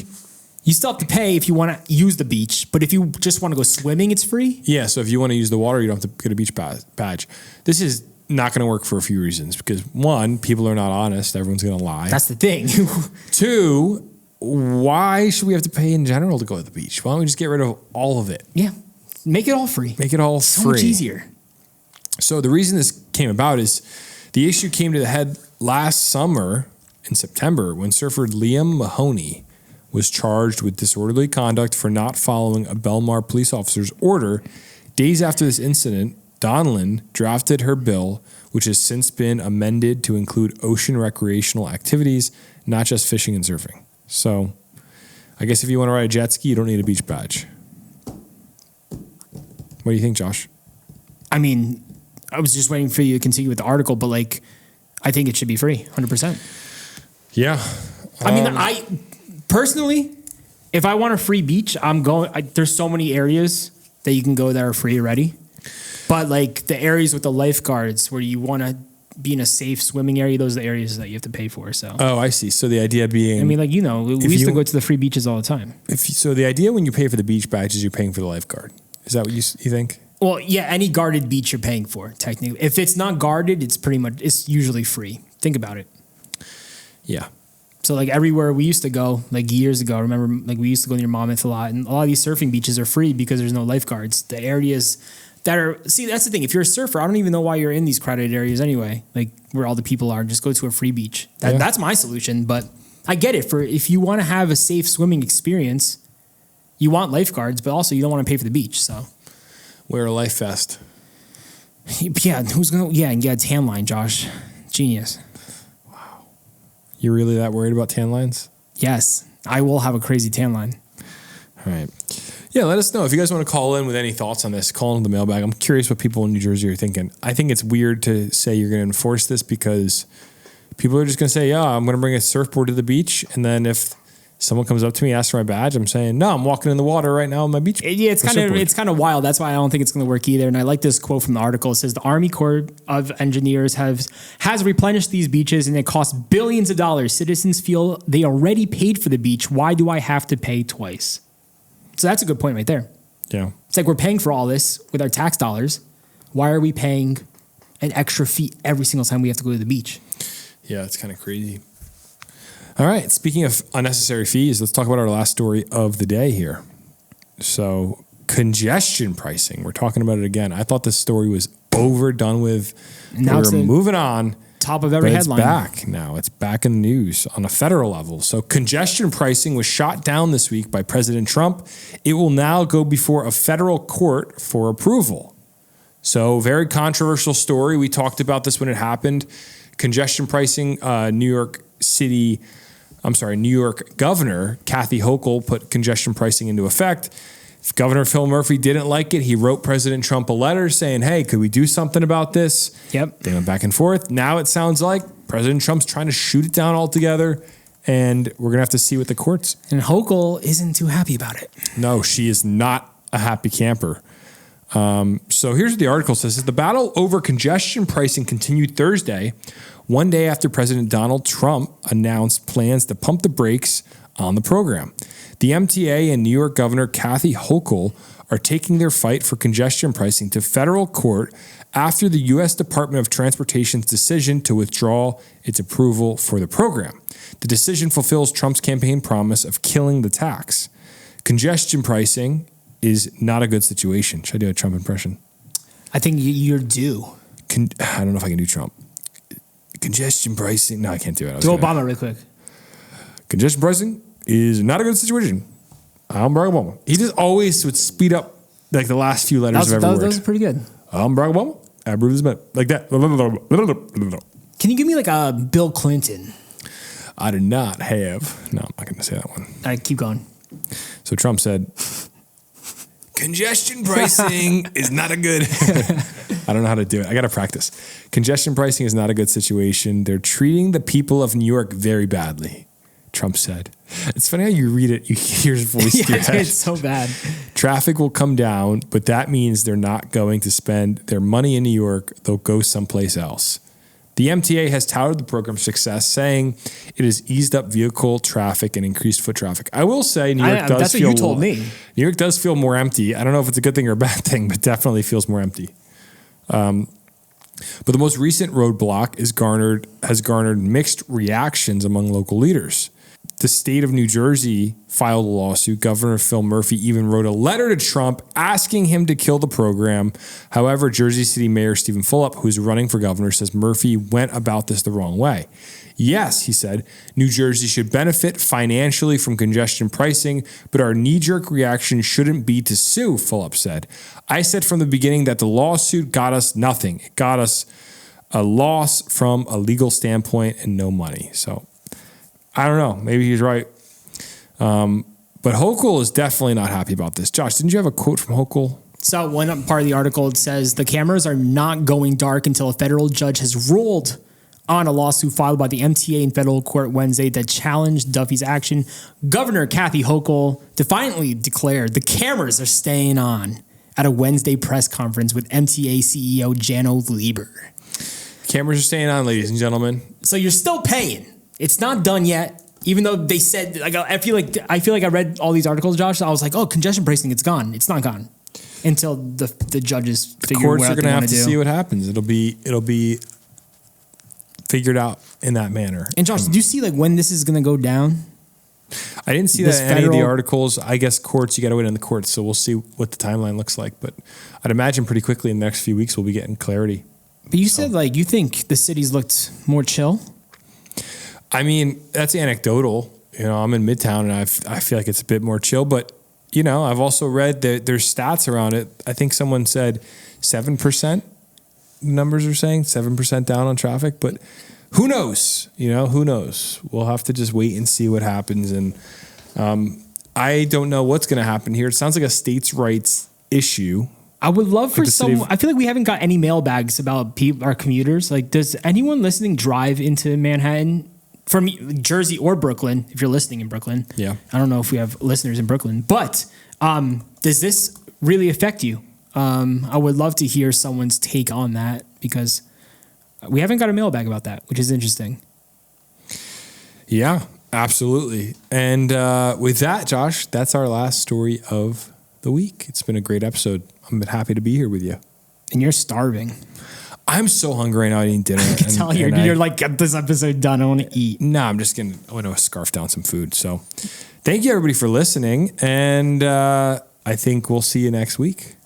you still have to pay if you want to use the beach, but if you just want to go swimming, it's free? Yeah, so if you want to use the water, you don't have to get a beach badge. This is not going to work for a few reasons because, one, people are not honest. Everyone's going to lie. That's the thing. Two, why should we have to pay in general to go to the beach? Why don't we just get rid of all of it? Yeah. Make it all free. Make it all so free. Much easier. So the reason this came about is the issue came to the head last summer in September when surfer Liam Mahoney was charged with disorderly conduct for not following a Belmar police officer's order. Days after this incident, Donlin drafted her bill, which has since been amended to include ocean recreational activities, not just fishing and surfing. So I guess if you want to ride a jet ski, you don't need a beach badge. What do you think, Josh? I mean, I was just waiting for you to continue with the article, but like, I think it should be free, 100%. Yeah. I mean, I personally, if I want a free beach, I'm going. There's so many areas that you can go that are free already, but like the areas with the lifeguards where you want to be in a safe swimming area, those are the areas that you have to pay for. So. Oh, I see. So the idea being, I mean, like, we used to go to the free beaches all the time. So the idea when you pay for the beach badge is you're paying for the lifeguard. Is that what you think? Well, yeah, any guarded beach you're paying for, technically. If it's not guarded, it's usually free. Think about it. Yeah. So like everywhere we used to go, like years ago, I remember like we used to go near Monmouth a lot, and a lot of these surfing beaches are free because there's no lifeguards. The areas that are, see, that's the thing. If you're a surfer, I don't even know why you're in these crowded areas anyway, like where all the people are. Just go to a free beach. That's my solution, but I get it. If you want to have a safe swimming experience, you want lifeguards, but also you don't want to pay for the beach, so. Wear a life vest. Yeah, and get a tan line, Josh. Genius. Wow. You're really that worried about tan lines? Yes, I will have a crazy tan line. All right. Yeah, let us know. If you guys want to call in with any thoughts on this, call into the mailbag. I'm curious what people in New Jersey are thinking. I think it's weird to say you're going to enforce this because people are just going to say, yeah, I'm going to bring a surfboard to the beach. And then if someone comes up to me, asks for my badge, I'm saying, no, I'm walking in the water right now on my beach. Yeah, it's kind of wild. That's why I don't think it's going to work either. And I like this quote from the article. It says the Army Corps of Engineers has replenished these beaches and it costs billions of dollars. Citizens feel they already paid for the beach. Why do I have to pay twice? So that's a good point right there. Yeah. It's like we're paying for all this with our tax dollars. Why are we paying an extra fee every single time we have to go to the beach? Yeah, it's kind of crazy. All right. Speaking of unnecessary fees, let's talk about our last story of the day here. So congestion pricing. We're talking about it again. I thought this story was overdone with. Now we're moving on. Top of every headline. It's back now. It's back in the news on a federal level. So congestion pricing was shot down this week by President Trump. It will now go before a federal court for approval. So very controversial story. We talked about this when it happened. Congestion pricing, New York Governor Kathy Hochul put congestion pricing into effect. If Governor Phil Murphy didn't like it, he wrote President Trump a letter saying, hey, could we do something about this? Yep. They went back and forth. Now it sounds like President Trump's trying to shoot it down altogether, and we're going to have to see what the courts. And Hochul isn't too happy about it. No, she is not a happy camper. So here's what the article says. The battle over congestion pricing continued Thursday, one day after President Donald Trump announced plans to pump the brakes on the program. The MTA and New York Governor Kathy Hochul are taking their fight for congestion pricing to federal court after the U.S. Department of Transportation's decision to withdraw its approval for the program. The decision fulfills Trump's campaign promise of killing the tax. Congestion pricing is not a good situation. Should I do a Trump impression? I think you're due. I don't know if I can do Trump. Congestion pricing. No, I can't do it. Do Obama real quick. Congestion pricing is not a good situation. I'm Barack Obama. He just always would speed up like the last few letters of every word. That was pretty good. I'm Barack Obama. I approve this amendment. Like that. Can you give me like a Bill Clinton? I do not have. No, I'm not going to say that one. All right, keep going. So Trump said, congestion pricing is not a good. I don't know how to do it. I got to practice. Congestion pricing is not a good situation. They're treating the people of New York very badly, Trump said. It's funny how you read it, you hear his voice through your head. It's so bad. Traffic will come down, but that means they're not going to spend their money in New York. They'll go someplace else. The MTA has touted the program's success, saying it has eased up vehicle traffic and increased foot traffic. I will say New York does that's feel... what you told me. New York does feel more empty. I don't know if it's a good thing or a bad thing, but definitely feels more empty. But the most recent roadblock has garnered mixed reactions among local leaders. The state of New Jersey filed a lawsuit. Governor Phil Murphy even wrote a letter to Trump asking him to kill the program. However, Jersey City Mayor Stephen Fulop, who's running for governor, says Murphy went about this the wrong way. Yes, he said, New Jersey should benefit financially from congestion pricing, but our knee-jerk reaction shouldn't be to sue, Fulop said. I said from the beginning that the lawsuit got us nothing. It got us a loss from a legal standpoint and no money. So I don't know. Maybe he's right. But Hochul is definitely not happy about this. Josh, didn't you have a quote from Hochul? So one part of the article, it says the cameras are not going dark until a federal judge has ruled on a lawsuit filed by the MTA in federal court Wednesday that challenged Duffy's action. Governor Kathy Hochul defiantly declared the cameras are staying on at a Wednesday press conference with MTA CEO Jano Lieber. Cameras are staying on, ladies and gentlemen. So you're still paying. It's not done yet, even though they said, like, I feel like I read all these articles, Josh. I was like, oh, congestion pricing, it's gone. It's not gone until the judges figure out what they want to do. Courts are going to have to see what happens. It'll be figured out in that manner. And Josh, do you see like when this is going to go down? I didn't see that in any of the articles. I guess courts, you got to wait on the courts. So we'll see what the timeline looks like. But I'd imagine pretty quickly in the next few weeks, we'll be getting clarity. But you said like you think the city's looked more chill? I mean, that's anecdotal. You know, I'm in Midtown and I feel like it's a bit more chill. But, you know, I've also read that there's stats around it. I think someone said 7%. Numbers are saying 7% down on traffic. But who knows? You know, who knows? We'll have to just wait and see what happens. And I don't know what's going to happen here. It sounds like a states' rights issue. I would love for some. I feel like we haven't got any mailbags about our commuters. Like, does anyone listening drive into Manhattan from Jersey or Brooklyn? If you're listening in Brooklyn, yeah. I don't know if we have listeners in Brooklyn, but does this really affect you? I would love to hear someone's take on that because we haven't got a mailbag about that, which is interesting. Yeah, absolutely. And with that, Josh, that's our last story of the week. It's been a great episode. I'm happy to be here with you. And you're starving. I'm so hungry right now. I eating dinner. I can tell you're like, get this episode done. I want to eat. No, I'm just going to scarf down some food. So thank you everybody for listening. And I think we'll see you next week.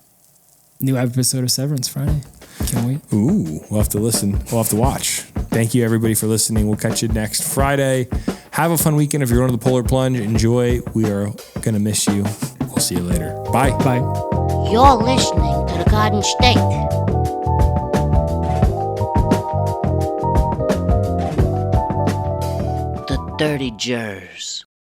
New episode of Severance Friday. Can't wait. Ooh, we'll have to listen. We'll have to watch. Thank you everybody for listening. We'll catch you next Friday. Have a fun weekend. If you're going to the Polar Plunge, enjoy. We are going to miss you. We'll see you later. Bye. Bye. You're listening to the Garden State. The Dirty Jers.